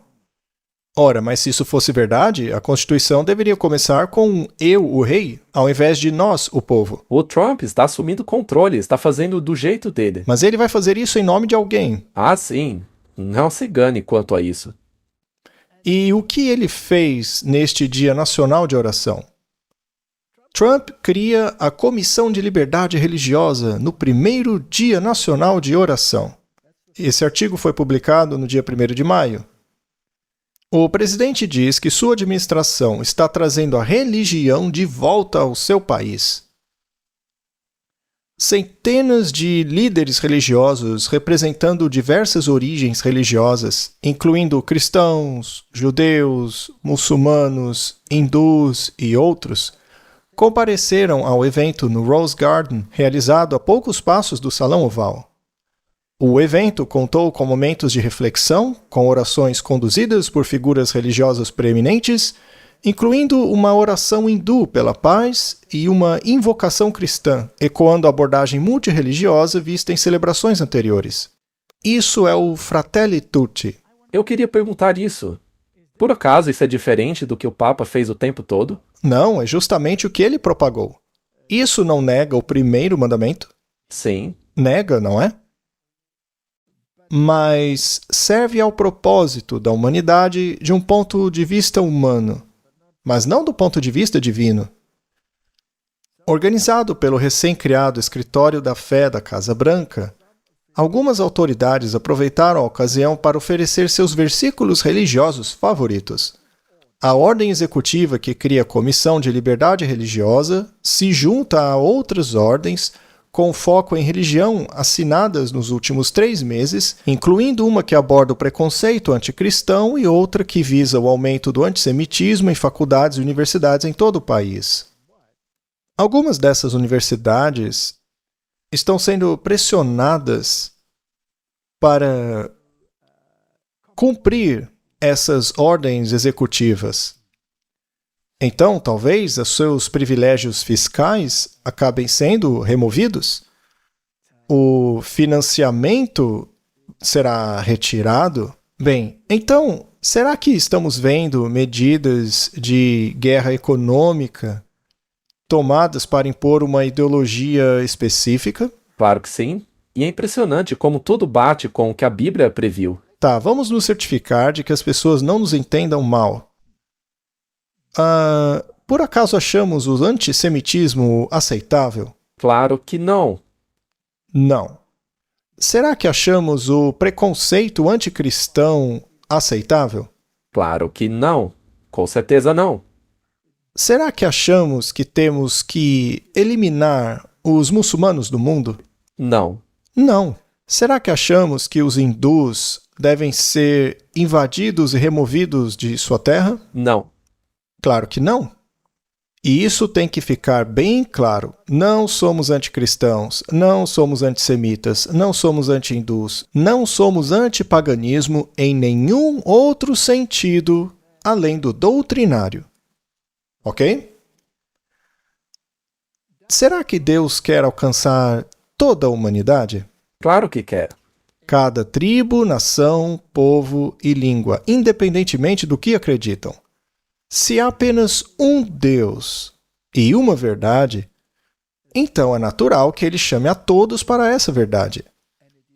Ora, mas se isso fosse verdade, a Constituição deveria começar com eu, o rei, ao invés de nós, o povo. O Trump está assumindo o controle, está fazendo do jeito dele. Mas ele vai fazer isso em nome de alguém. Ah, sim. Não se engane quanto a isso. E o que ele fez neste Dia Nacional de Oração? Trump cria a Comissão de Liberdade Religiosa no primeiro Dia Nacional de Oração. Esse artigo foi publicado no dia 1º de maio. O presidente diz que sua administração está trazendo a religião de volta ao seu país. centenas de líderes religiosos representando diversas origens religiosas, incluindo cristãos, judeus, muçulmanos, hindus e outros, compareceram ao evento no Rose Garden, realizado a poucos passos do Salão Oval. O evento contou com momentos de reflexão, com orações conduzidas por figuras religiosas preeminentes, incluindo uma oração hindu pela paz e uma invocação cristã, ecoando a abordagem multirreligiosa vista em celebrações anteriores. Isso é o Fratelli Tutti. Eu queria perguntar isso. Por acaso isso é diferente do que o Papa fez o tempo todo? Não, é justamente o que ele propagou. Isso não nega o primeiro mandamento? Sim. Nega, não é? Mas serve ao propósito da humanidade de um ponto de vista humano, mas não do ponto de vista divino. Organizado pelo recém-criado Escritório da Fé da Casa Branca, algumas autoridades aproveitaram a ocasião para oferecer seus versículos religiosos favoritos. A ordem executiva que cria a Comissão de Liberdade Religiosa se junta a outras ordens com foco em religião assinadas nos últimos 3 meses, incluindo uma que aborda o preconceito anticristão e outra que visa o aumento do antissemitismo em faculdades e universidades em todo o país. Algumas dessas universidades estão sendo pressionadas para cumprir essas ordens executivas. Então, talvez, os seus privilégios fiscais acabem sendo removidos? O financiamento será retirado? Bem, então, será que estamos vendo medidas de guerra econômica tomadas para impor uma ideologia específica? Claro que sim. E é impressionante como tudo bate com o que a Bíblia previu. Tá, vamos nos certificar de que as pessoas não nos entendam mal. Por acaso achamos o antissemitismo aceitável? Claro que não. Não. Será que achamos o preconceito anticristão aceitável? Claro que não. Com certeza não. Será que achamos que temos que eliminar os muçulmanos do mundo? Não. Não. Será que achamos que os hindus devem ser invadidos e removidos de sua terra? Não. Claro que não. E isso tem que ficar bem claro. Não somos anticristãos, não somos antissemitas, não somos anti-hindus, não somos antipaganismo em nenhum outro sentido além do doutrinário. Ok? Será que Deus quer alcançar toda a humanidade? Claro que quer. Cada tribo, nação, povo e língua, independentemente do que acreditam. Se há apenas um Deus e uma verdade, então é natural que ele chame a todos para essa verdade.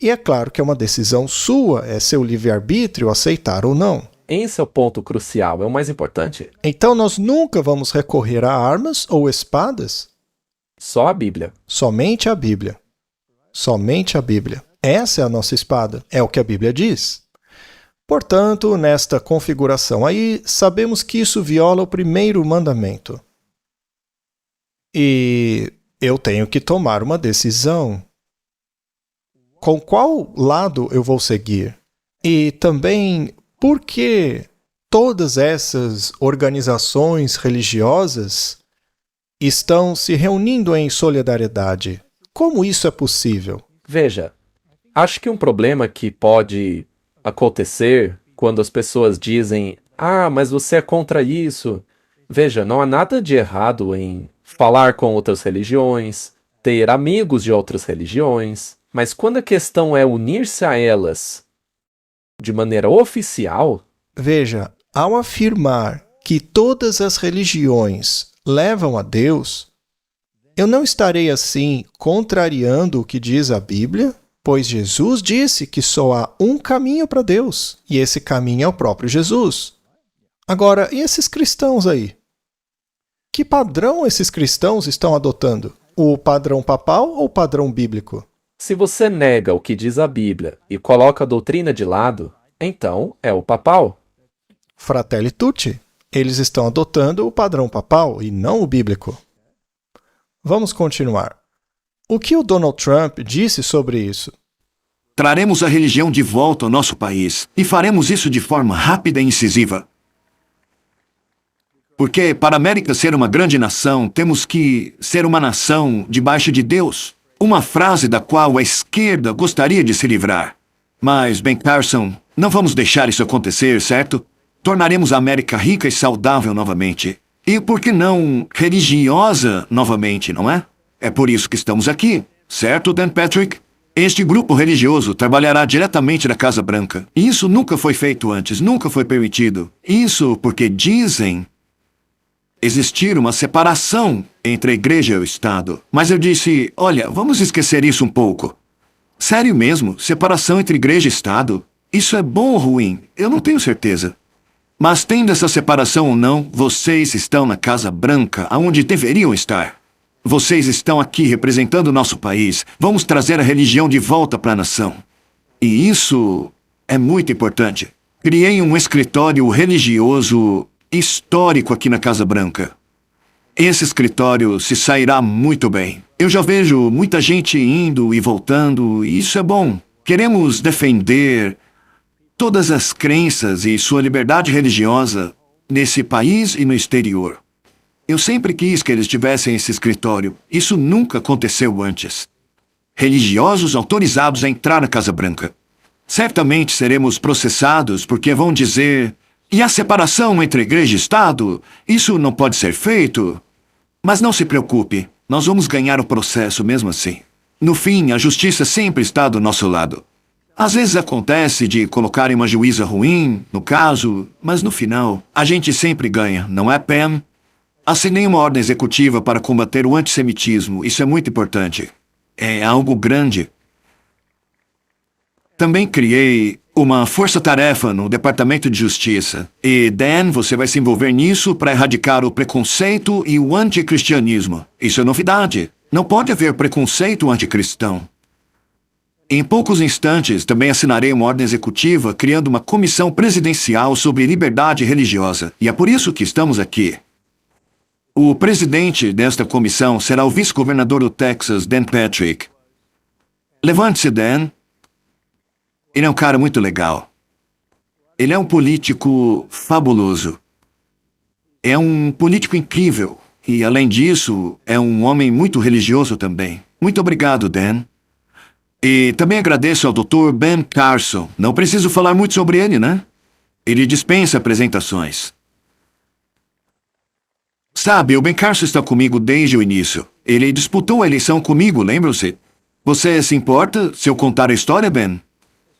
E é claro que é uma decisão sua, é seu livre-arbítrio aceitar ou não. Esse é o ponto crucial, é o mais importante. Então nós nunca vamos recorrer a armas ou espadas? Só a Bíblia. Somente a Bíblia. Somente a Bíblia. Essa é a nossa espada, é o que a Bíblia diz. Portanto, nesta configuração aí, sabemos que isso viola o primeiro mandamento. E eu tenho que tomar uma decisão. Com qual lado eu vou seguir? E também, por que todas essas organizações religiosas estão se reunindo em solidariedade? Como isso é possível? Veja, acho que um problema que pode acontecer quando as pessoas dizem mas você é contra isso. Veja, não há nada de errado em falar com outras religiões, ter amigos de outras religiões, mas quando a questão é unir-se a elas de maneira oficial... Veja, ao afirmar que todas as religiões levam a Deus, eu não estarei assim contrariando o que diz a Bíblia? Pois Jesus disse que só há um caminho para Deus, e esse caminho é o próprio Jesus. Agora, e esses cristãos aí? Que padrão esses cristãos estão adotando? O padrão papal ou o padrão bíblico? Se você nega o que diz a Bíblia e coloca a doutrina de lado, então é o papal. Fratelli Tutti. Eles estão adotando o padrão papal e não o bíblico. Vamos continuar. O que o Donald Trump disse sobre isso? Traremos a religião de volta ao nosso país e faremos isso de forma rápida e incisiva. Porque para a América ser uma grande nação, temos que ser uma nação debaixo de Deus. Uma frase da qual a esquerda gostaria de se livrar. Mas, Ben Carson, não vamos deixar isso acontecer, certo? Tornaremos a América rica e saudável novamente. E por que não religiosa novamente, não é? É por isso que estamos aqui, certo, Dan Patrick? Este grupo religioso trabalhará diretamente da Casa Branca. E isso nunca foi feito antes, nunca foi permitido. Isso porque dizem existir uma separação entre a igreja e o Estado. Mas eu disse, olha, vamos esquecer isso um pouco. Sério mesmo, separação entre igreja e Estado? Isso é bom ou ruim? Eu não tenho certeza. Mas tendo essa separação ou não, vocês estão na Casa Branca, aonde deveriam estar. Vocês estão aqui representando o nosso país. Vamos trazer a religião de volta para a nação. E isso é muito importante. Criei um escritório religioso histórico aqui na Casa Branca. Esse escritório se sairá muito bem. Eu já vejo muita gente indo e voltando, e isso é bom. Queremos defender todas as crenças e sua liberdade religiosa nesse país e no exterior. Eu sempre quis que eles tivessem esse escritório. Isso nunca aconteceu antes. Religiosos autorizados a entrar na Casa Branca. Certamente seremos processados porque vão dizer: e a separação entre igreja e Estado? Isso não pode ser feito. Mas não se preocupe, nós vamos ganhar o processo mesmo assim. No fim, a justiça sempre está do nosso lado. Às vezes acontece de colocarem uma juíza ruim, no caso, mas no final, a gente sempre ganha, não é, Pam? Assinei uma ordem executiva para combater o antissemitismo, isso é muito importante. É algo grande. Também criei uma força-tarefa no Departamento de Justiça. E, Dan, você vai se envolver nisso para erradicar o preconceito e o anticristianismo. Isso é novidade. Não pode haver preconceito anticristão. Em poucos instantes, também assinarei uma ordem executiva criando uma comissão presidencial sobre liberdade religiosa. E é por isso que estamos aqui. O presidente desta comissão será o vice-governador do Texas, Dan Patrick. Levante-se, Dan. Ele é um cara muito legal. Ele é um político fabuloso. É um político incrível. E, além disso, é um homem muito religioso também. Muito obrigado, Dan. E também agradeço ao Dr. Ben Carson. Não preciso falar muito sobre ele, né? Ele dispensa apresentações. Sabe, o Ben Carson está comigo desde o início. Ele disputou a eleição comigo, lembram-se? Você se importa se eu contar a história, Ben?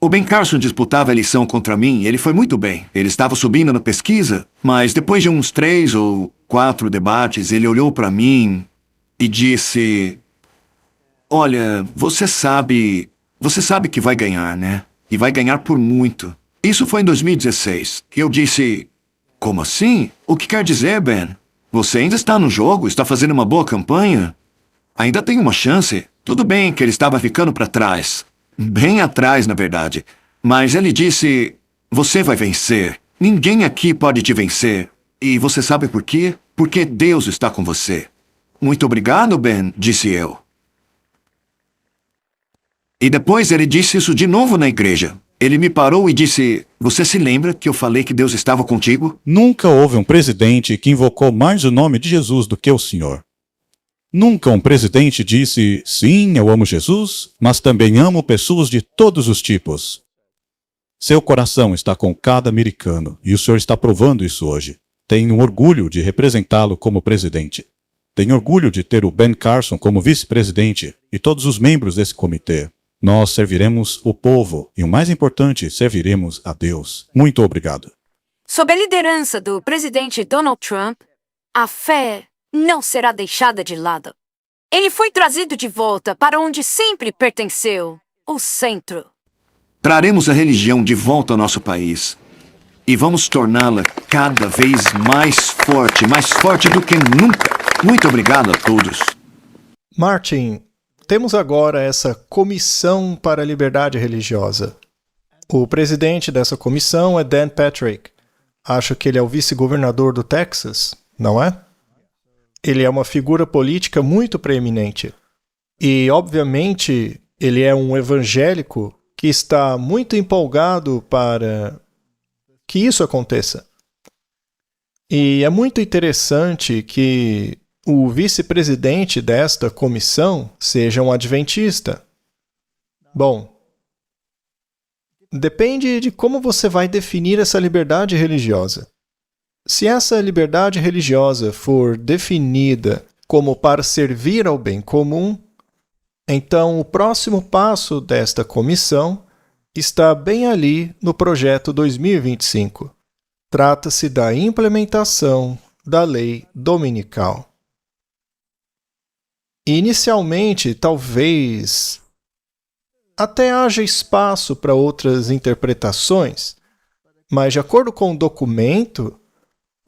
O Ben Carson disputava a eleição contra mim e ele foi muito bem. Ele estava subindo na pesquisa, mas depois de uns 3 ou 4 debates, ele olhou para mim e disse: olha, você sabe que vai ganhar, né? E vai ganhar por muito. Isso foi em 2016. E eu disse: como assim? O que quer dizer, Ben? Você ainda está no jogo? Está fazendo uma boa campanha? Ainda tem uma chance. Tudo bem que ele estava ficando para trás. Bem atrás, na verdade. Mas ele disse: você vai vencer. Ninguém aqui pode te vencer. E você sabe por quê? Porque Deus está com você. Muito obrigado, Ben, disse eu. E depois ele disse isso de novo na igreja. Ele me parou e disse: você se lembra que eu falei que Deus estava contigo? Nunca houve um presidente que invocou mais o nome de Jesus do que o senhor. Nunca um presidente disse: sim, eu amo Jesus, mas também amo pessoas de todos os tipos. Seu coração está com cada americano, e o senhor está provando isso hoje. Tenho orgulho de representá-lo como presidente. Tenho orgulho de ter o Ben Carson como vice-presidente e todos os membros desse comitê. Nós serviremos o povo e, o mais importante, serviremos a Deus. Muito obrigado. Sob a liderança do presidente Donald Trump, a fé não será deixada de lado. Ele foi trazido de volta para onde sempre pertenceu, o centro. Traremos a religião de volta ao nosso país. E vamos torná-la cada vez mais forte do que nunca. Muito obrigado a todos. Martin, temos agora essa Comissão para a Liberdade Religiosa. O presidente dessa comissão é Dan Patrick. Acho que ele é o vice-governador do Texas, não é? Ele é uma figura política muito preeminente. E, obviamente, ele é um evangélico que está muito empolgado para que isso aconteça. E é muito interessante que o vice-presidente desta comissão seja um adventista. Bom, depende de como você vai definir essa liberdade religiosa. Se essa liberdade religiosa for definida como para servir ao bem comum, então o próximo passo desta comissão está bem ali no projeto 2025. Trata-se da implementação da lei dominical. Inicialmente, talvez até haja espaço para outras interpretações, mas de acordo com o documento,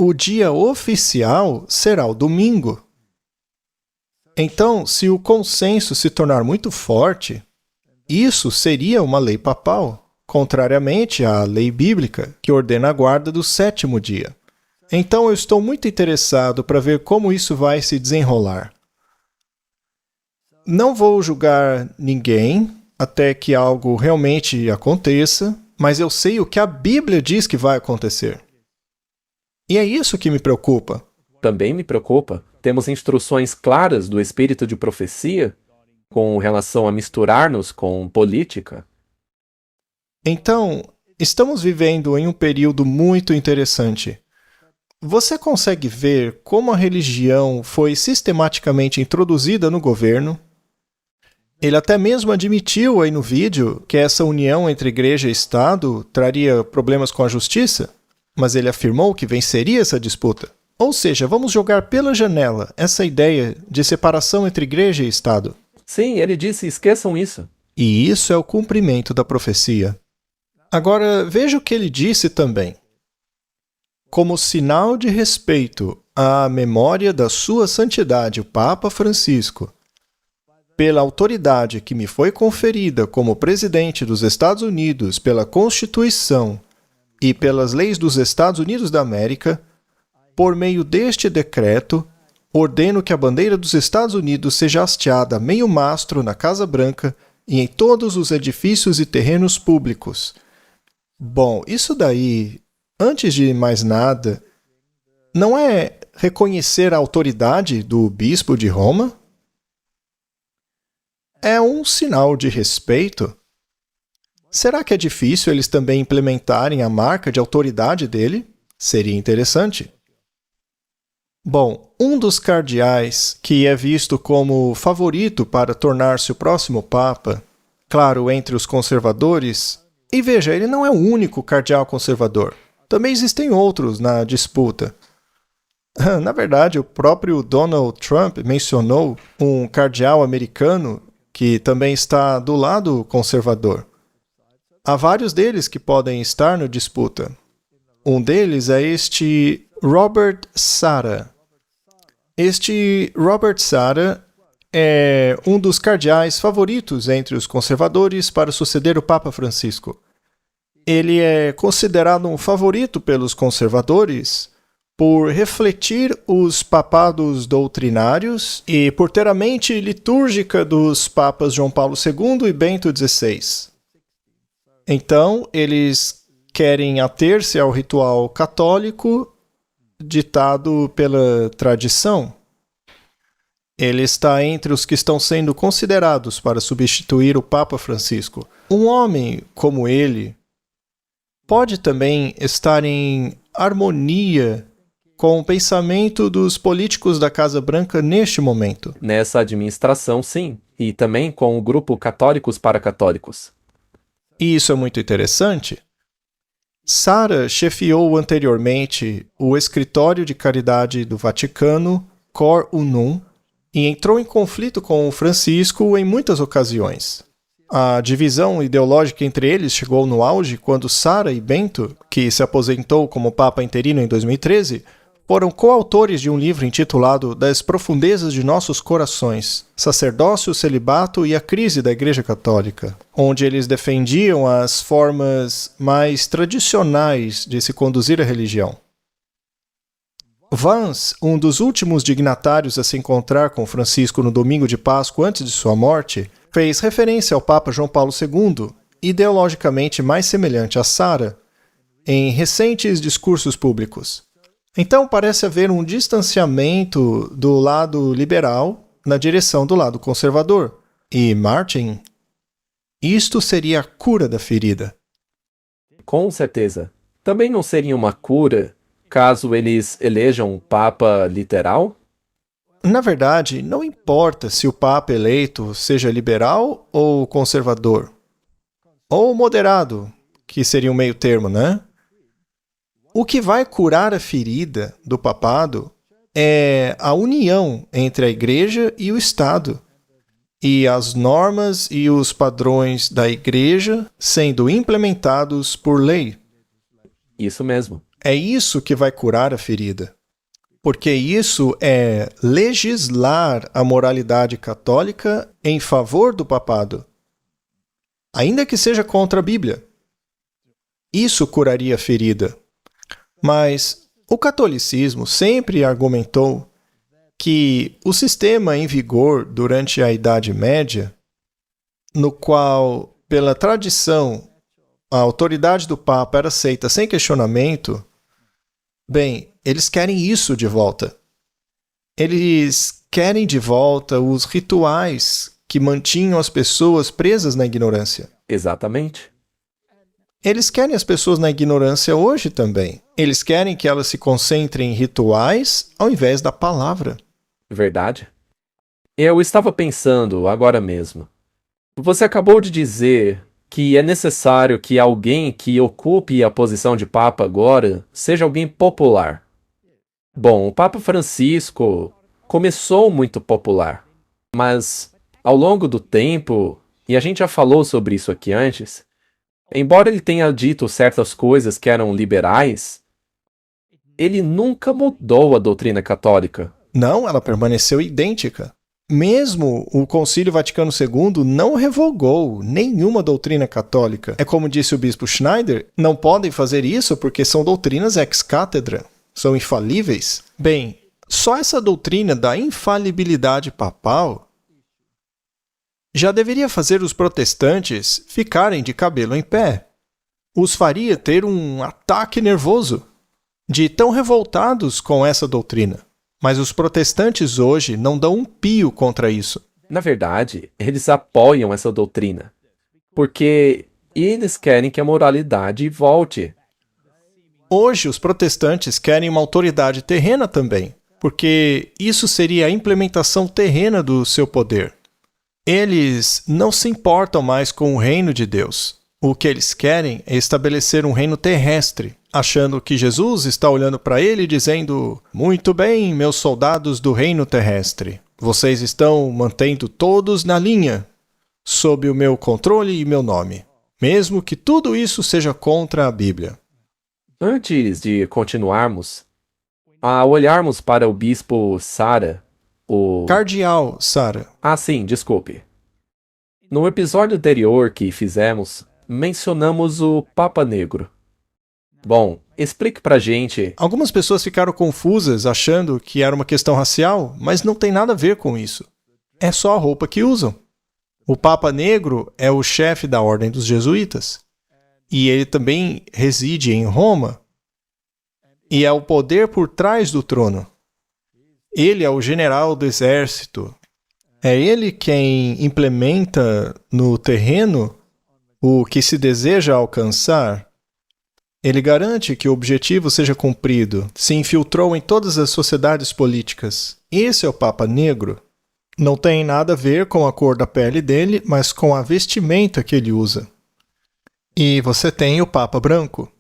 o dia oficial será o domingo. Então, se o consenso se tornar muito forte, isso seria uma lei papal, contrariamente à lei bíblica, que ordena a guarda do 7º dia. Então, eu estou muito interessado para ver como isso vai se desenrolar. Não vou julgar ninguém até que algo realmente aconteça, mas eu sei o que a Bíblia diz que vai acontecer. E é isso que me preocupa. Também me preocupa. Temos instruções claras do espírito de profecia com relação a misturar-nos com política. Então, estamos vivendo em um período muito interessante. Você consegue ver como a religião foi sistematicamente introduzida no governo? Ele até mesmo admitiu aí no vídeo que essa união entre igreja e Estado traria problemas com a justiça, mas ele afirmou que venceria essa disputa. Ou seja, vamos jogar pela janela essa ideia de separação entre igreja e Estado. Sim, ele disse, esqueçam isso. E isso é o cumprimento da profecia. Agora, veja o que ele disse também. Como sinal de respeito à memória da sua santidade, o Papa Francisco, pela autoridade que me foi conferida como presidente dos Estados Unidos pela Constituição e pelas leis dos Estados Unidos da América, por meio deste decreto, ordeno que a bandeira dos Estados Unidos seja hasteada a meio mastro na Casa Branca e em todos os edifícios e terrenos públicos. Bom, isso daí, antes de mais nada, não é reconhecer a autoridade do bispo de Roma? É um sinal de respeito. Será que é difícil eles também implementarem a marca de autoridade dele? Seria interessante. Bom, um dos cardeais que é visto como favorito para tornar-se o próximo Papa, claro, entre os conservadores, e veja, ele não é o único cardeal conservador. Também existem outros na disputa. Na verdade, o próprio Donald Trump mencionou um cardeal americano que também está do lado conservador. Há vários deles que podem estar na disputa. Um deles é este Robert Sarah. Este Robert Sarah é um dos cardeais favoritos entre os conservadores para suceder o Papa Francisco. Ele é considerado um favorito pelos conservadores por refletir os papados doutrinários e por ter a mente litúrgica dos papas João Paulo II e Bento XVI. Então, eles querem ater-se ao ritual católico ditado pela tradição. Ele está entre os que estão sendo considerados para substituir o Papa Francisco. Um homem como ele pode também estar em harmonia com o pensamento dos políticos da Casa Branca neste momento. Nessa administração, sim. E também com o grupo Católicos para Católicos. E isso é muito interessante. Sarah chefiou anteriormente o Escritório de Caridade do Vaticano, Cor Unum, e entrou em conflito com o Francisco em muitas ocasiões. A divisão ideológica entre eles chegou no auge quando Sarah e Bento, que se aposentou como Papa interino em 2013, foram coautores de um livro intitulado Das Profundezas de Nossos Corações, Sacerdócio, Celibato e a Crise da Igreja Católica, onde eles defendiam as formas mais tradicionais de se conduzir a religião. Vance, um dos últimos dignatários a se encontrar com Francisco no domingo de Páscoa antes de sua morte, fez referência ao Papa João Paulo II, ideologicamente mais semelhante a Sara, em recentes discursos públicos. Então parece haver um distanciamento do lado liberal na direção do lado conservador. E Martin, isto seria a cura da ferida. Com certeza. Também não seria uma cura caso eles elejam um Papa literal? Na verdade, não importa se o Papa eleito seja liberal ou conservador. Ou moderado, que seria um meio termo, né? O que vai curar a ferida do papado é a união entre a Igreja e o Estado, e as normas e os padrões da Igreja sendo implementados por lei. Isso mesmo. É isso que vai curar a ferida. Porque isso é legislar a moralidade católica em favor do papado, ainda que seja contra a Bíblia. Isso curaria a ferida. Mas o catolicismo sempre argumentou que o sistema em vigor durante a Idade Média, no qual, pela tradição, a autoridade do Papa era aceita sem questionamento, bem, eles querem isso de volta. Eles querem de volta os rituais que mantinham as pessoas presas na ignorância. Exatamente. Eles querem as pessoas na ignorância hoje também. Eles querem que elas se concentrem em rituais ao invés da palavra. Verdade. Eu estava pensando agora mesmo. Você acabou de dizer que é necessário que alguém que ocupe a posição de Papa agora seja alguém popular. Bom, o Papa Francisco começou muito popular, mas ao longo do tempo, e a gente já falou sobre isso aqui antes, embora ele tenha dito certas coisas que eram liberais, ele nunca mudou a doutrina católica. Não, ela permaneceu idêntica. Mesmo o Concílio Vaticano II não revogou nenhuma doutrina católica. É como disse o bispo Schneider, não podem fazer isso porque são doutrinas ex-cátedra, são infalíveis. Bem, só essa doutrina da infalibilidade papal já deveria fazer os protestantes ficarem de cabelo em pé. Os faria ter um ataque nervoso, de tão revoltados com essa doutrina. Mas os protestantes hoje não dão um pio contra isso. Na verdade, eles apoiam essa doutrina, porque eles querem que a moralidade volte. Hoje os protestantes querem uma autoridade terrena também, porque isso seria a implementação terrena do seu poder. Eles não se importam mais com o reino de Deus. O que eles querem é estabelecer um reino terrestre, achando que Jesus está olhando para ele e dizendo: muito bem, meus soldados do reino terrestre, vocês estão mantendo todos na linha, sob o meu controle e meu nome, mesmo que tudo isso seja contra a Bíblia. Antes de continuarmos, a olharmos para o bispo Sara, Cardeal Sara. Ah, sim, desculpe. No episódio anterior que fizemos, mencionamos o Papa Negro. Bom, explique pra gente. Algumas pessoas ficaram confusas achando que era uma questão racial, mas não tem nada a ver com isso. É só a roupa que usam. O Papa Negro é o chefe da Ordem dos Jesuítas. E ele também reside em Roma. E é o poder por trás do trono. Ele é o general do exército. É ele quem implementa no terreno o que se deseja alcançar. Ele garante que o objetivo seja cumprido. Se infiltrou em todas as sociedades políticas. Esse é o Papa Negro. Não tem nada a ver com a cor da pele dele, mas com a vestimenta que ele usa. E você tem o Papa Branco,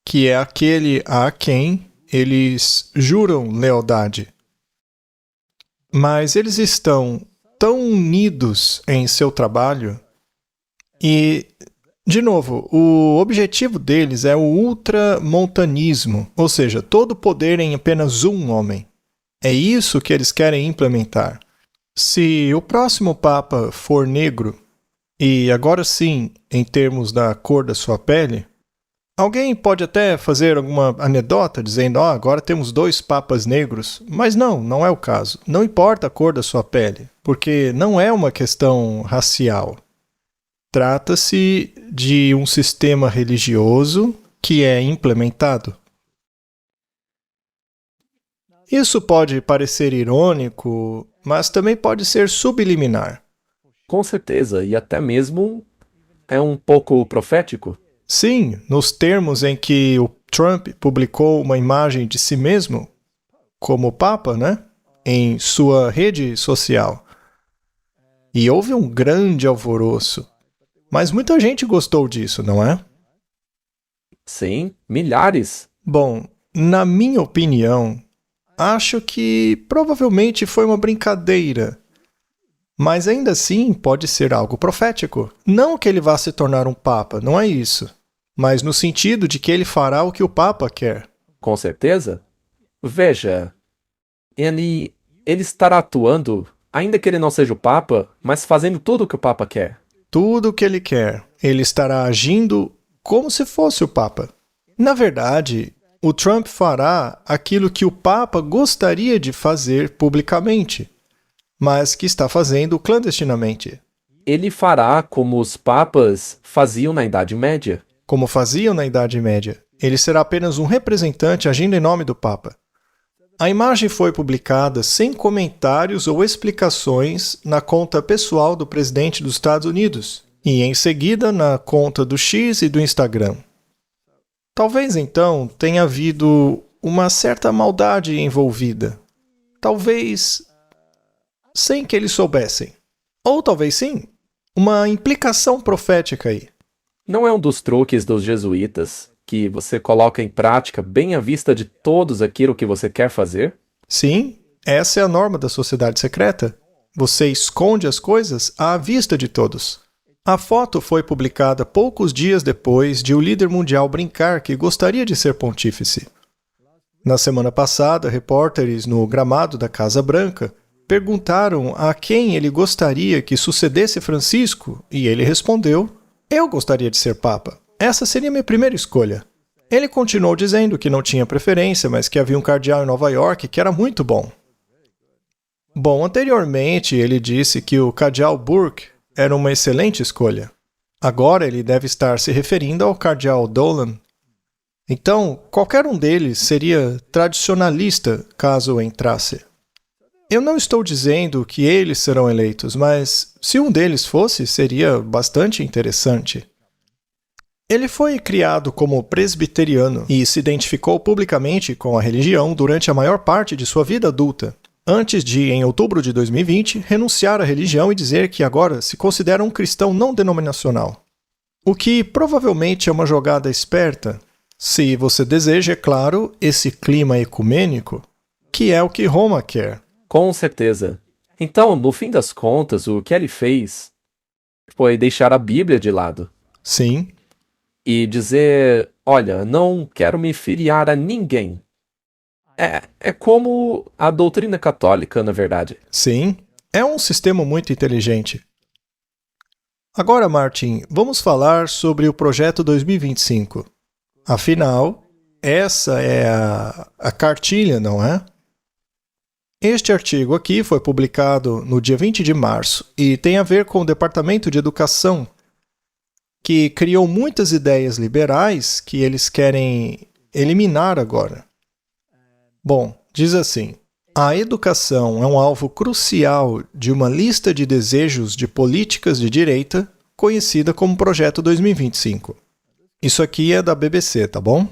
que é aquele a quem eles juram lealdade. Mas eles estão tão unidos em seu trabalho e, de novo, o objetivo deles é o ultramontanismo, ou seja, todo o poder em apenas um homem. É isso que eles querem implementar. Se o próximo Papa for negro, e agora sim, em termos da cor da sua pele, Alguém pode até fazer alguma anedota dizendo, agora temos 2 papas negros, mas não é o caso. Não importa a cor da sua pele, porque não é uma questão racial. Trata-se de um sistema religioso que é implementado. Isso pode parecer irônico, mas também pode ser subliminar. Com certeza, e até mesmo é um pouco profético. Sim, nos termos em que o Trump publicou uma imagem de si mesmo como Papa, né? Em sua rede social. E houve um grande alvoroço. Mas muita gente gostou disso, não é? Sim, milhares. Bom, na minha opinião, acho que provavelmente foi uma brincadeira. Mas ainda assim pode ser algo profético. Não que ele vá se tornar um papa, não é isso. Mas no sentido de que ele fará o que o papa quer. Com certeza. Veja, ele estará atuando, ainda que ele não seja o Papa, mas fazendo tudo o que o Papa quer. Tudo o que ele quer. Ele estará agindo como se fosse o papa. Na verdade, o Trump fará aquilo que o papa gostaria de fazer publicamente, mas que está fazendo clandestinamente. Ele fará como os papas faziam na Idade Média. Como faziam na Idade Média. Ele será apenas um representante agindo em nome do Papa. A imagem foi publicada sem comentários ou explicações na conta pessoal do presidente dos Estados Unidos e, em seguida, na conta do X e do Instagram. Talvez, então, tenha havido uma certa maldade envolvida. Talvez sem que eles soubessem. Ou talvez sim, uma implicação profética aí. Não é um dos truques dos jesuítas que você coloca em prática bem à vista de todos aquilo que você quer fazer? Sim, essa é a norma da sociedade secreta. Você esconde as coisas à vista de todos. A foto foi publicada poucos dias depois de o líder mundial brincar que gostaria de ser pontífice. Na semana passada, repórteres no gramado da Casa Branca perguntaram a quem ele gostaria que sucedesse Francisco e ele respondeu: "Eu gostaria de ser Papa. Essa seria minha primeira escolha." Ele continuou dizendo que não tinha preferência, mas que havia um cardeal em Nova York que era muito bom. Bom, anteriormente ele disse que o cardeal Burke era uma excelente escolha. Agora ele deve estar se referindo ao cardeal Dolan. Então, qualquer um deles seria tradicionalista caso entrasse. Eu não estou dizendo que eles serão eleitos, mas se um deles fosse, seria bastante interessante. Ele foi criado como presbiteriano e se identificou publicamente com a religião durante a maior parte de sua vida adulta, antes de, em outubro de 2020, renunciar à religião e dizer que agora se considera um cristão não denominacional. O que provavelmente é uma jogada esperta, se você deseja, é claro, esse clima ecumênico, que é o que Roma quer. Com certeza. Então, no fim das contas, o que ele fez foi deixar a Bíblia de lado. Sim. E dizer, olha, não quero me filiar a ninguém. É como a doutrina católica, na verdade. Sim, é um sistema muito inteligente. Agora, Martin, vamos falar sobre o Projeto 2025. Afinal, essa é a cartilha, não é? Este artigo aqui foi publicado no dia 20 de março e tem a ver com o Departamento de Educação, que criou muitas ideias liberais que eles querem eliminar agora. Bom, diz assim: a educação é um alvo crucial de uma lista de desejos de políticas de direita conhecida como Projeto 2025. Isso aqui é da BBC, tá bom?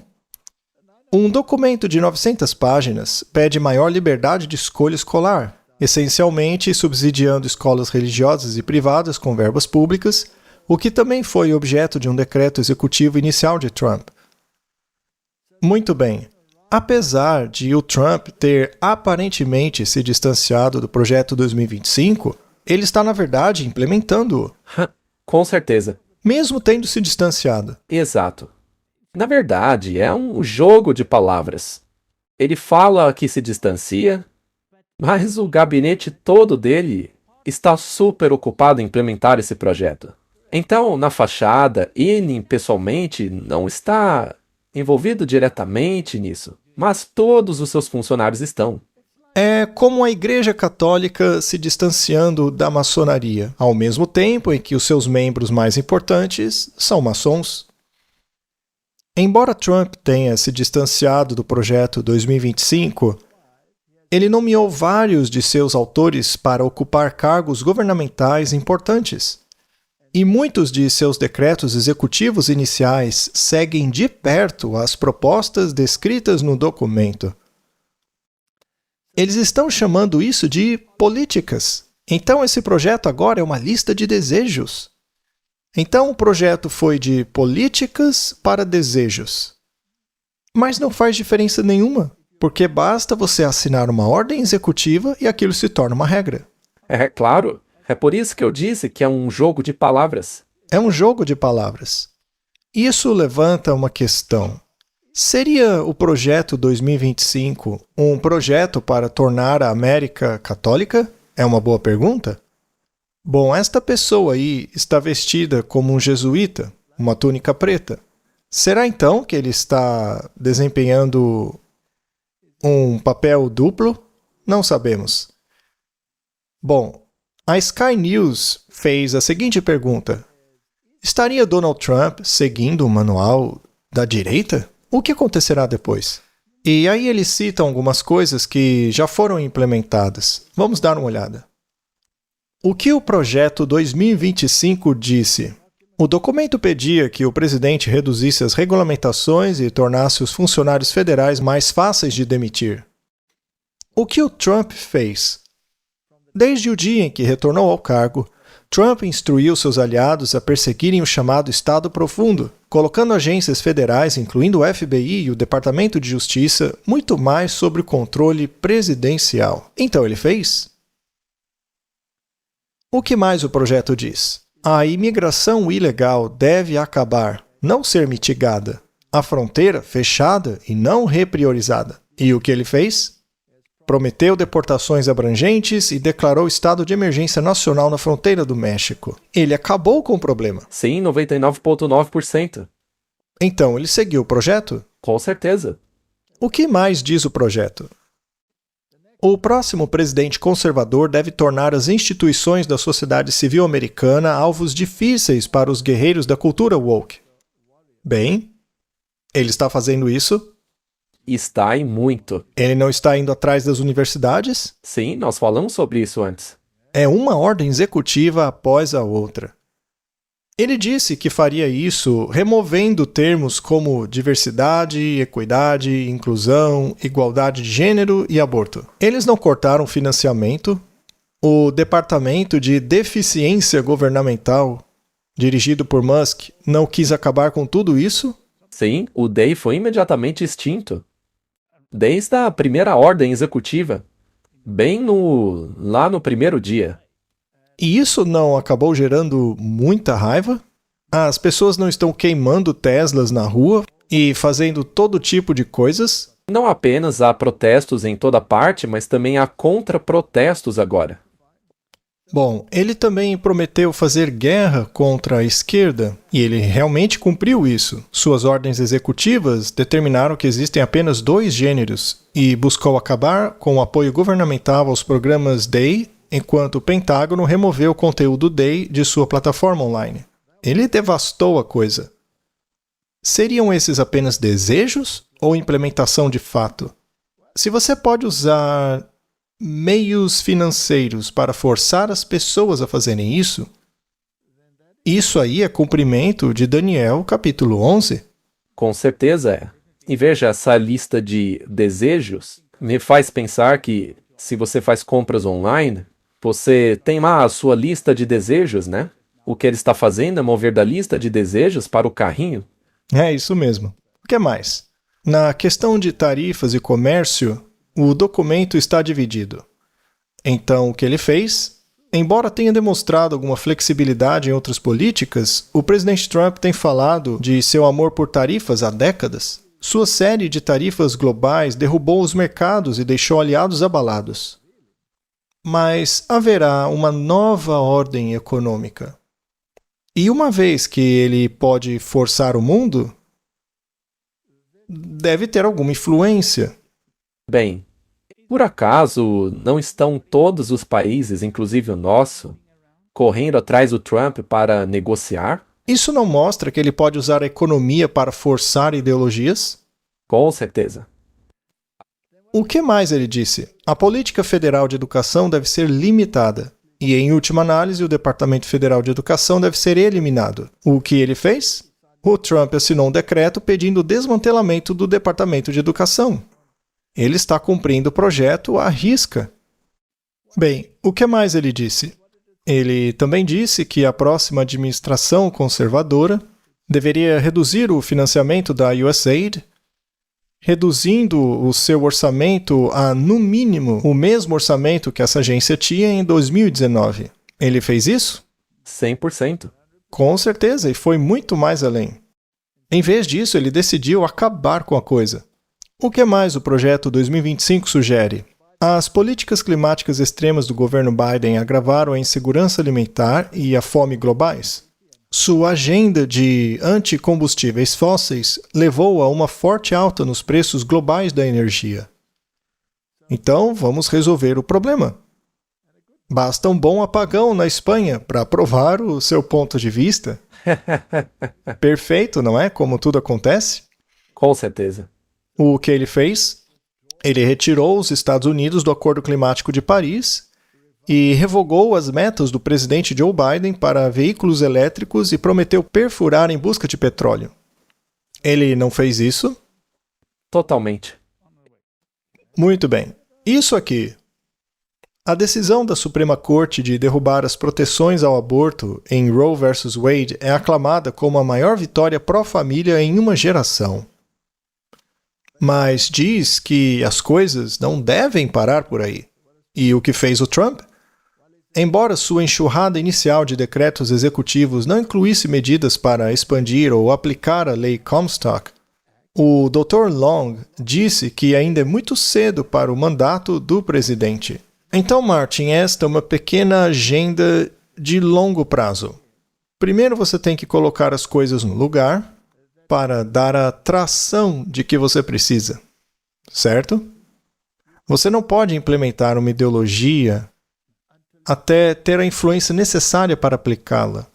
Um documento de 900 páginas pede maior liberdade de escolha escolar, essencialmente subsidiando escolas religiosas e privadas com verbas públicas, o que também foi objeto de um decreto executivo inicial de Trump. Muito bem. Apesar de o Trump ter aparentemente se distanciado do Projeto 2025, ele está, na verdade, implementando-o, Com certeza. mesmo tendo se distanciado. Exato. Na verdade, é um jogo de palavras. Ele fala que se distancia, mas o gabinete todo dele está super ocupado em implementar esse projeto. Então, na fachada, ele pessoalmente não está envolvido diretamente nisso, mas todos os seus funcionários estão. É como a Igreja Católica se distanciando da maçonaria, ao mesmo tempo em que os seus membros mais importantes são maçons. Embora Trump tenha se distanciado do projeto 2025, ele nomeou vários de seus autores para ocupar cargos governamentais importantes. E muitos de seus decretos executivos iniciais seguem de perto as propostas descritas no documento. Eles estão chamando isso de políticas. Então esse projeto agora é uma lista de desejos. Então o projeto foi de políticas para desejos. Mas não faz diferença nenhuma, porque basta você assinar uma ordem executiva e aquilo se torna uma regra. É claro, é por isso que eu disse que é um jogo de palavras. É um jogo de palavras. Isso levanta uma questão. Seria o projeto 2025 um projeto para tornar a América católica? É uma boa pergunta. Bom, esta pessoa aí está vestida como um jesuíta, uma túnica preta. Será então que ele está desempenhando um papel duplo? Não sabemos. Bom, a Sky News fez a seguinte pergunta: estaria Donald Trump seguindo o manual da direita? O que acontecerá depois? E aí eles citam algumas coisas que já foram implementadas. Vamos dar uma olhada. O que o projeto 2025 disse? O documento pedia que o presidente reduzisse as regulamentações e tornasse os funcionários federais mais fáceis de demitir. O que o Trump fez? Desde o dia em que retornou ao cargo, Trump instruiu seus aliados a perseguirem o chamado Estado Profundo, colocando agências federais, incluindo o FBI e o Departamento de Justiça, muito mais sob o controle presidencial. Então ele fez? O que mais o projeto diz? A imigração ilegal deve acabar, não ser mitigada. A fronteira fechada e não repriorizada. E o que ele fez? Prometeu deportações abrangentes e declarou estado de emergência nacional na fronteira do México. Ele acabou com o problema. Sim, 99,9%. Então, ele seguiu o projeto? Com certeza. O que mais diz o projeto? O próximo presidente conservador deve tornar as instituições da sociedade civil americana alvos difíceis para os guerreiros da cultura woke. Bem, ele está fazendo isso? Está e muito. Ele não está indo atrás das universidades? Sim, nós falamos sobre isso antes. É uma ordem executiva após a outra. Ele disse que faria isso removendo termos como diversidade, equidade, inclusão, igualdade de gênero e aborto. Eles não cortaram financiamento. O Departamento de Deficiência Governamental, dirigido por Musk, não quis acabar com tudo isso. Sim, o DEI foi imediatamente extinto. Desde a primeira ordem executiva, lá no primeiro dia. E isso não acabou gerando muita raiva? As pessoas não estão queimando Teslas na rua e fazendo todo tipo de coisas? Não apenas há protestos em toda parte, mas também há contra-protestos agora. Bom, ele também prometeu fazer guerra contra a esquerda, e ele realmente cumpriu isso. Suas ordens executivas determinaram que existem apenas 2 gêneros, e buscou acabar com o apoio governamental aos programas DEI, enquanto o Pentágono removeu o conteúdo DEI de sua plataforma online. Ele devastou a coisa. Seriam esses apenas desejos ou implementação de fato? Se você pode usar meios financeiros para forçar as pessoas a fazerem isso, isso aí é cumprimento de Daniel, capítulo 11. Com certeza é. E veja, essa lista de desejos me faz pensar que se você faz compras online, você tem lá a sua lista de desejos, né? O que ele está fazendo é mover da lista de desejos para o carrinho. É isso mesmo. O que mais? Na questão de tarifas e comércio, o documento está dividido. Então, o que ele fez? Embora tenha demonstrado alguma flexibilidade em outras políticas, o presidente Trump tem falado de seu amor por tarifas há décadas. Sua série de tarifas globais derrubou os mercados e deixou aliados abalados. Mas haverá uma nova ordem econômica. E uma vez que ele pode forçar o mundo, deve ter alguma influência. Bem, por acaso não estão todos os países, inclusive o nosso, correndo atrás do Trump para negociar? Isso não mostra que ele pode usar a economia para forçar ideologias? Com certeza. O que mais ele disse? A política federal de educação deve ser limitada. E, em última análise, o Departamento Federal de Educação deve ser eliminado. O que ele fez? O Trump assinou um decreto pedindo o desmantelamento do Departamento de Educação. Ele está cumprindo o projeto à risca. Bem, o que mais ele disse? Ele também disse que a próxima administração conservadora deveria reduzir o financiamento da USAID, reduzindo o seu orçamento a, no mínimo, o mesmo orçamento que essa agência tinha em 2019. Ele fez isso? 100%. Com certeza, e foi muito mais além. Em vez disso, ele decidiu acabar com a coisa. O que mais o projeto 2025 sugere? As políticas climáticas extremas do governo Biden agravaram a insegurança alimentar e a fome globais. Sua agenda de anticombustíveis fósseis levou a uma forte alta nos preços globais da energia. Então, vamos resolver o problema. Basta um bom apagão na Espanha para provar o seu ponto de vista. Perfeito, não é? Como tudo acontece. Com certeza. O que ele fez? Ele retirou os Estados Unidos do Acordo Climático de Paris e revogou as metas do presidente Joe Biden para veículos elétricos e prometeu perfurar em busca de petróleo. Ele não fez isso? Totalmente. Muito bem. Isso aqui. A decisão da Suprema Corte de derrubar as proteções ao aborto em Roe vs. Wade é aclamada como a maior vitória pró-família em uma geração. Mas diz que as coisas não devem parar por aí. E o que fez o Trump? Embora sua enxurrada inicial de decretos executivos não incluísse medidas para expandir ou aplicar a lei Comstock, o Dr. Long disse que ainda é muito cedo para o mandato do presidente. Então, Martin, esta é uma pequena agenda de longo prazo. Primeiro você tem que colocar as coisas no lugar para dar a tração de que você precisa, certo? Você não pode implementar uma ideologia até ter a influência necessária para aplicá-la.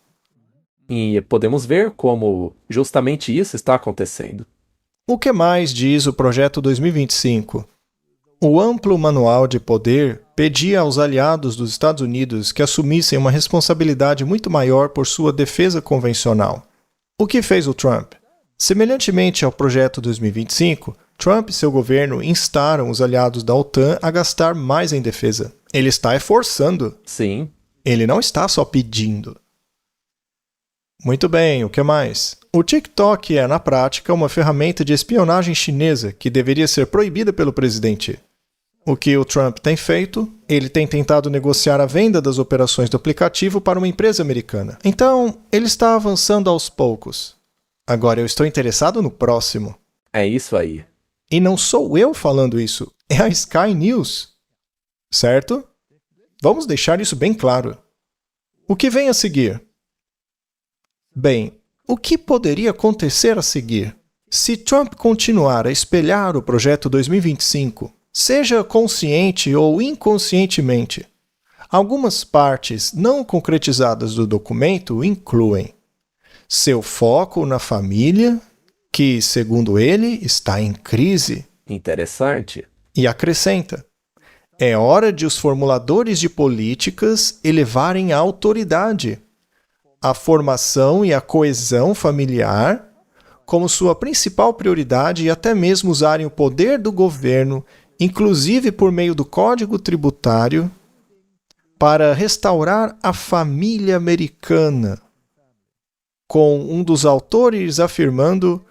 E podemos ver como justamente isso está acontecendo. O que mais diz o Projeto 2025? O amplo manual de poder pedia aos aliados dos Estados Unidos que assumissem uma responsabilidade muito maior por sua defesa convencional. O que fez o Trump? Semelhantemente ao Projeto 2025, Trump e seu governo instaram os aliados da OTAN a gastar mais em defesa. Ele está forçando. Sim. Ele não está só pedindo. Muito bem, o que mais? O TikTok é, na prática, uma ferramenta de espionagem chinesa que deveria ser proibida pelo presidente. O que o Trump tem feito? Ele tem tentado negociar a venda das operações do aplicativo para uma empresa americana. Então, ele está avançando aos poucos. Agora eu estou interessado no próximo. É isso aí. E não sou eu falando isso, é a Sky News. Certo? Vamos deixar isso bem claro. O que vem a seguir? Bem, o que poderia acontecer a seguir? Se Trump continuar a espelhar o Projeto 2025, seja consciente ou inconscientemente, algumas partes não concretizadas do documento incluem seu foco na família, que, segundo ele, está em crise. Interessante. E acrescenta: é hora de os formuladores de políticas elevarem a autoridade, a formação e a coesão familiar como sua principal prioridade e até mesmo usarem o poder do governo, inclusive por meio do Código Tributário, para restaurar a família americana, com um dos autores afirmando: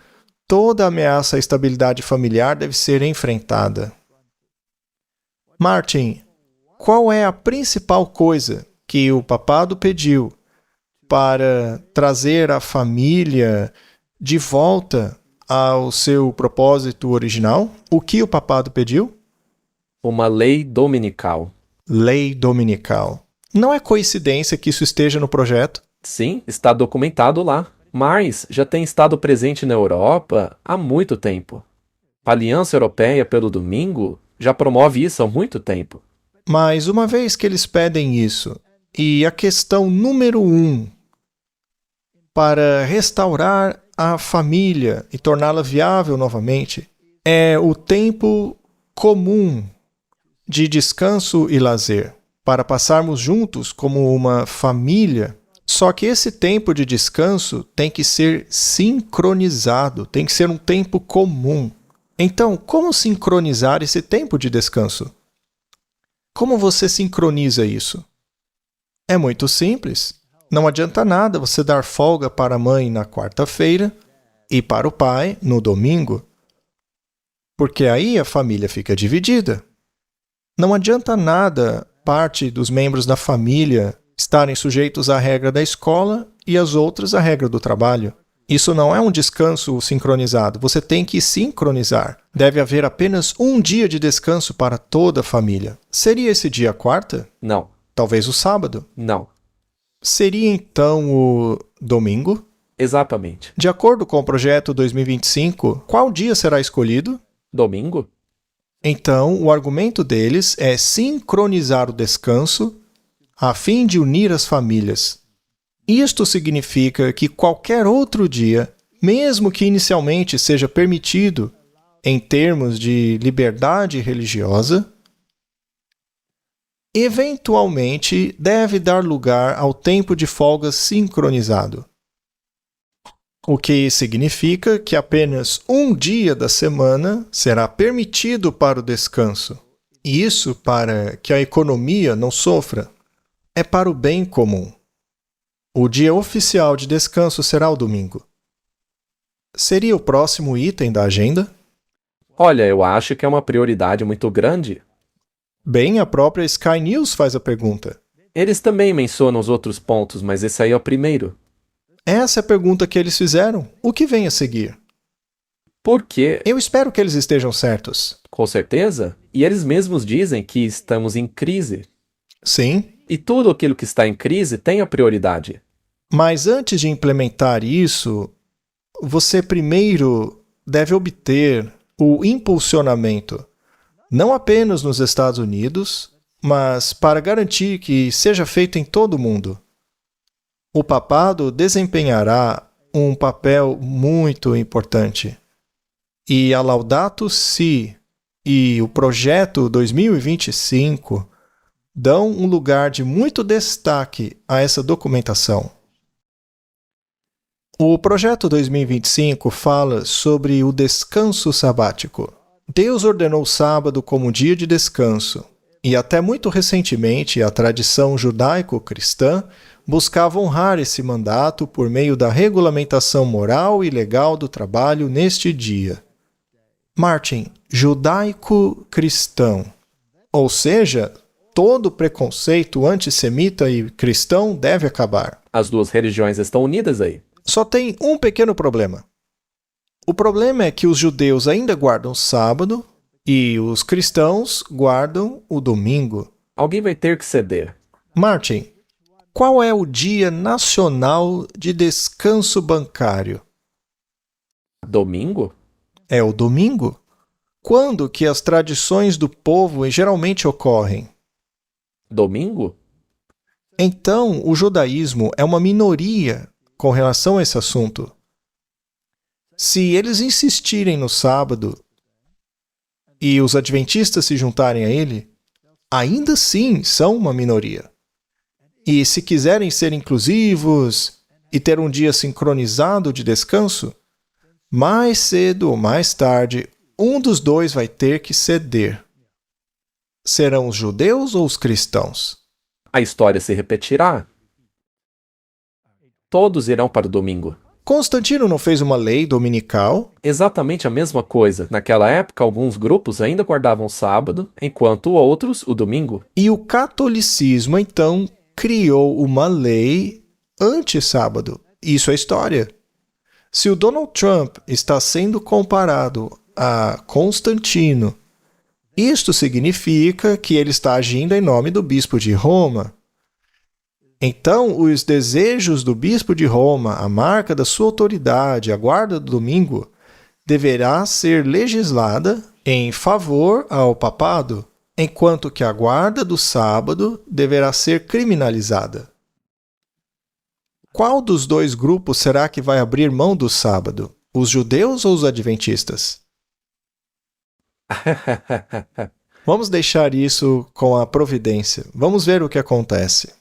toda ameaça à estabilidade familiar deve ser enfrentada. Martin, qual é a principal coisa que o papado pediu para trazer a família de volta ao seu propósito original? O que o papado pediu? Uma lei dominical. Lei dominical. Não é coincidência que isso esteja no projeto? Sim, está documentado lá, mas já tem estado presente na Europa há muito tempo. A Aliança Europeia pelo Domingo já promove isso há muito tempo. Mas uma vez que eles pedem isso, e a questão número 1 para restaurar a família e torná-la viável novamente é o tempo comum de descanso e lazer, para passarmos juntos como uma família. Só que esse tempo de descanso tem que ser sincronizado, tem que ser um tempo comum. Então, como sincronizar esse tempo de descanso? Como você sincroniza isso? É muito simples. Não adianta nada você dar folga para a mãe na quarta-feira e para o pai no domingo, porque aí a família fica dividida. Não adianta nada parte dos membros da família estarem sujeitos à regra da escola e as outras à regra do trabalho. Isso não é um descanso sincronizado. Você tem que sincronizar. Deve haver apenas um dia de descanso para toda a família. Seria esse dia a quarta? Não, Talvez o sábado? não, Seria então o domingo? exatamente. De acordo com o projeto 2025, qual dia será escolhido? Domingo? Então, o argumento deles é sincronizar o descanso a fim de unir as famílias. Isto significa que qualquer outro dia, mesmo que inicialmente seja permitido em termos de liberdade religiosa, eventualmente deve dar lugar ao tempo de folga sincronizado. O que significa que apenas um dia da semana será permitido para o descanso. E isso para que a economia não sofra. É para o bem comum. O dia oficial de descanso será o domingo. Seria o próximo item da agenda? Olha, eu acho que é uma prioridade muito grande. Bem, a própria Sky News faz a pergunta. Eles também mencionam os outros pontos, mas esse aí é o primeiro. Essa é a pergunta que eles fizeram. O que vem a seguir? Por quê? Eu espero que eles estejam certos. Com certeza. E eles mesmos dizem que estamos em crise. Sim, E tudo aquilo que está em crise tem a prioridade. mas antes de implementar isso, você primeiro deve obter o impulsionamento, não apenas nos Estados Unidos, mas para garantir que seja feito em todo o mundo. O papado desempenhará um papel muito importante. E a Laudato Si e o Projeto 2025 dão um lugar de muito destaque a essa documentação. O Projeto 2025 fala sobre o descanso sabático. Deus ordenou o sábado como dia de descanso, e até muito recentemente a tradição judaico-cristã buscava honrar esse mandato por meio da regulamentação moral e legal do trabalho neste dia. Martin, judaico-cristão, ou seja, todo preconceito antissemita e cristão deve acabar. As duas religiões estão unidas aí. Só tem um pequeno problema. O problema é que os judeus ainda guardam sábado e os cristãos guardam o domingo. Alguém vai ter que ceder. Martin, qual é o Dia Nacional de Descanso Bancário? Domingo? É o domingo? Quando que as tradições do povo geralmente ocorrem? Domingo? Então, o judaísmo é uma minoria com relação a esse assunto. Se eles insistirem no sábado e os adventistas se juntarem a ele, ainda assim são uma minoria. E se quiserem ser inclusivos e ter um dia sincronizado de descanso, mais cedo ou mais tarde, um dos dois vai ter que ceder. Serão os judeus ou os cristãos? A história se repetirá. Todos irão para o domingo. Constantino não fez uma lei dominical? Exatamente a mesma coisa. Naquela época, alguns grupos ainda guardavam sábado, enquanto outros o domingo. E o catolicismo, então, criou uma lei anti-sábado. Isso é história. Se o Donald Trump está sendo comparado a Constantino, isto significa que ele está agindo em nome do bispo de Roma. Então, os desejos do bispo de Roma, a marca da sua autoridade, a guarda do domingo, deverá ser legislada em favor ao papado, enquanto que a guarda do sábado deverá ser criminalizada. Qual dos dois grupos será que vai abrir mão do sábado? Os judeus ou os adventistas? Vamos deixar isso com a providência. Vamos ver o que acontece.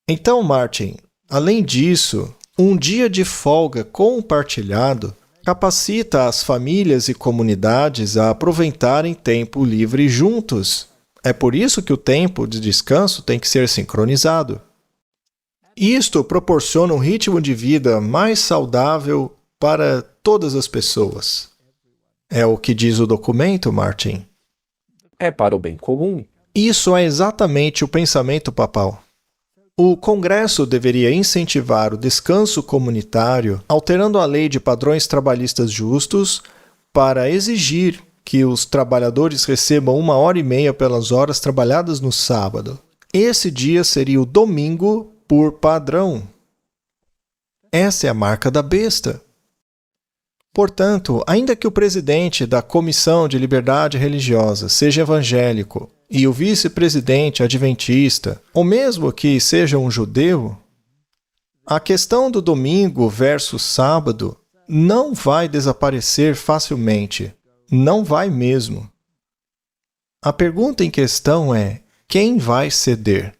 Então, Martin, além disso, um dia de folga compartilhado capacita as famílias e comunidades a aproveitarem tempo livre juntos. É por isso que o tempo de descanso tem que ser sincronizado. Isto proporciona um ritmo de vida mais saudável para todas as pessoas. É o que diz o documento, Martin? É para o bem comum. Isso é exatamente o pensamento papal. O Congresso deveria incentivar o descanso comunitário, alterando a lei de padrões trabalhistas justos, para exigir que os trabalhadores recebam 1h30 pelas horas trabalhadas no sábado. Esse dia seria o domingo por padrão. Essa é a marca da besta. Portanto, ainda que o presidente da Comissão de Liberdade Religiosa seja evangélico e o vice-presidente adventista, ou mesmo que seja um judeu, a questão do domingo versus sábado não vai desaparecer facilmente. Não vai mesmo. A pergunta em questão é: quem vai ceder?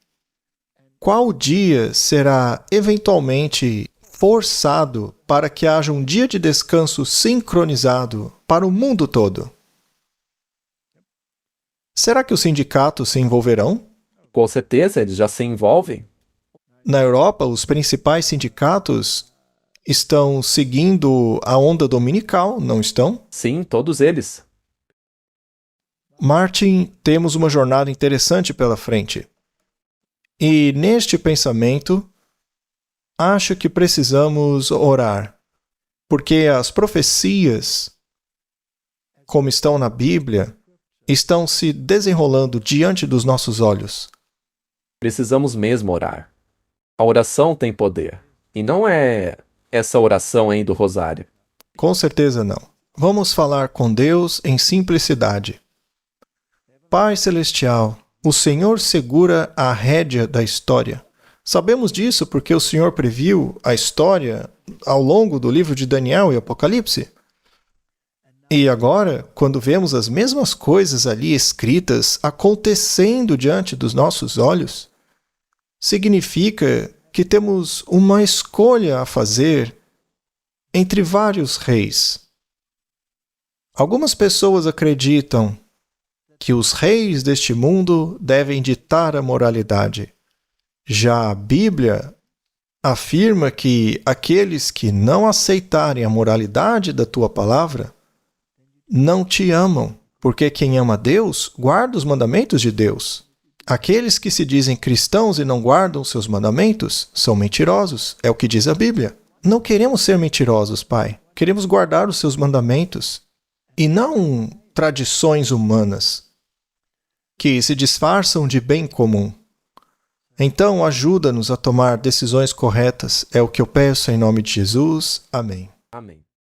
Qual dia será eventualmente forçado para que haja um dia de descanso sincronizado para o mundo todo? Será que os sindicatos se envolverão? Com certeza, eles já se envolvem. Na Europa, os principais sindicatos estão seguindo a onda dominical, não estão? Sim, todos eles. Martin, temos uma jornada interessante pela frente. E neste pensamento, acho que precisamos orar, porque as profecias, como estão na Bíblia, estão se desenrolando diante dos nossos olhos. Precisamos mesmo orar. A oração tem poder. E não é essa oração aí do rosário. Com certeza não. Vamos falar com Deus em simplicidade. Pai Celestial, o Senhor segura a rédea da história. Sabemos disso porque o Senhor previu a história ao longo do livro de Daniel e Apocalipse. E agora, quando vemos as mesmas coisas ali escritas acontecendo diante dos nossos olhos, significa que temos uma escolha a fazer entre vários reis. Algumas pessoas acreditam que os reis deste mundo devem ditar a moralidade. Já a Bíblia afirma que aqueles que não aceitarem a moralidade da tua palavra não te amam, porque quem ama Deus guarda os mandamentos de Deus. Aqueles que se dizem cristãos e não guardam seus mandamentos são mentirosos, é o que diz a Bíblia. Não queremos ser mentirosos, Pai. Queremos guardar os seus mandamentos e não tradições humanas que se disfarçam de bem comum. Então, ajuda-nos a tomar decisões corretas. É o que eu peço em nome de Jesus. Amém. Amém.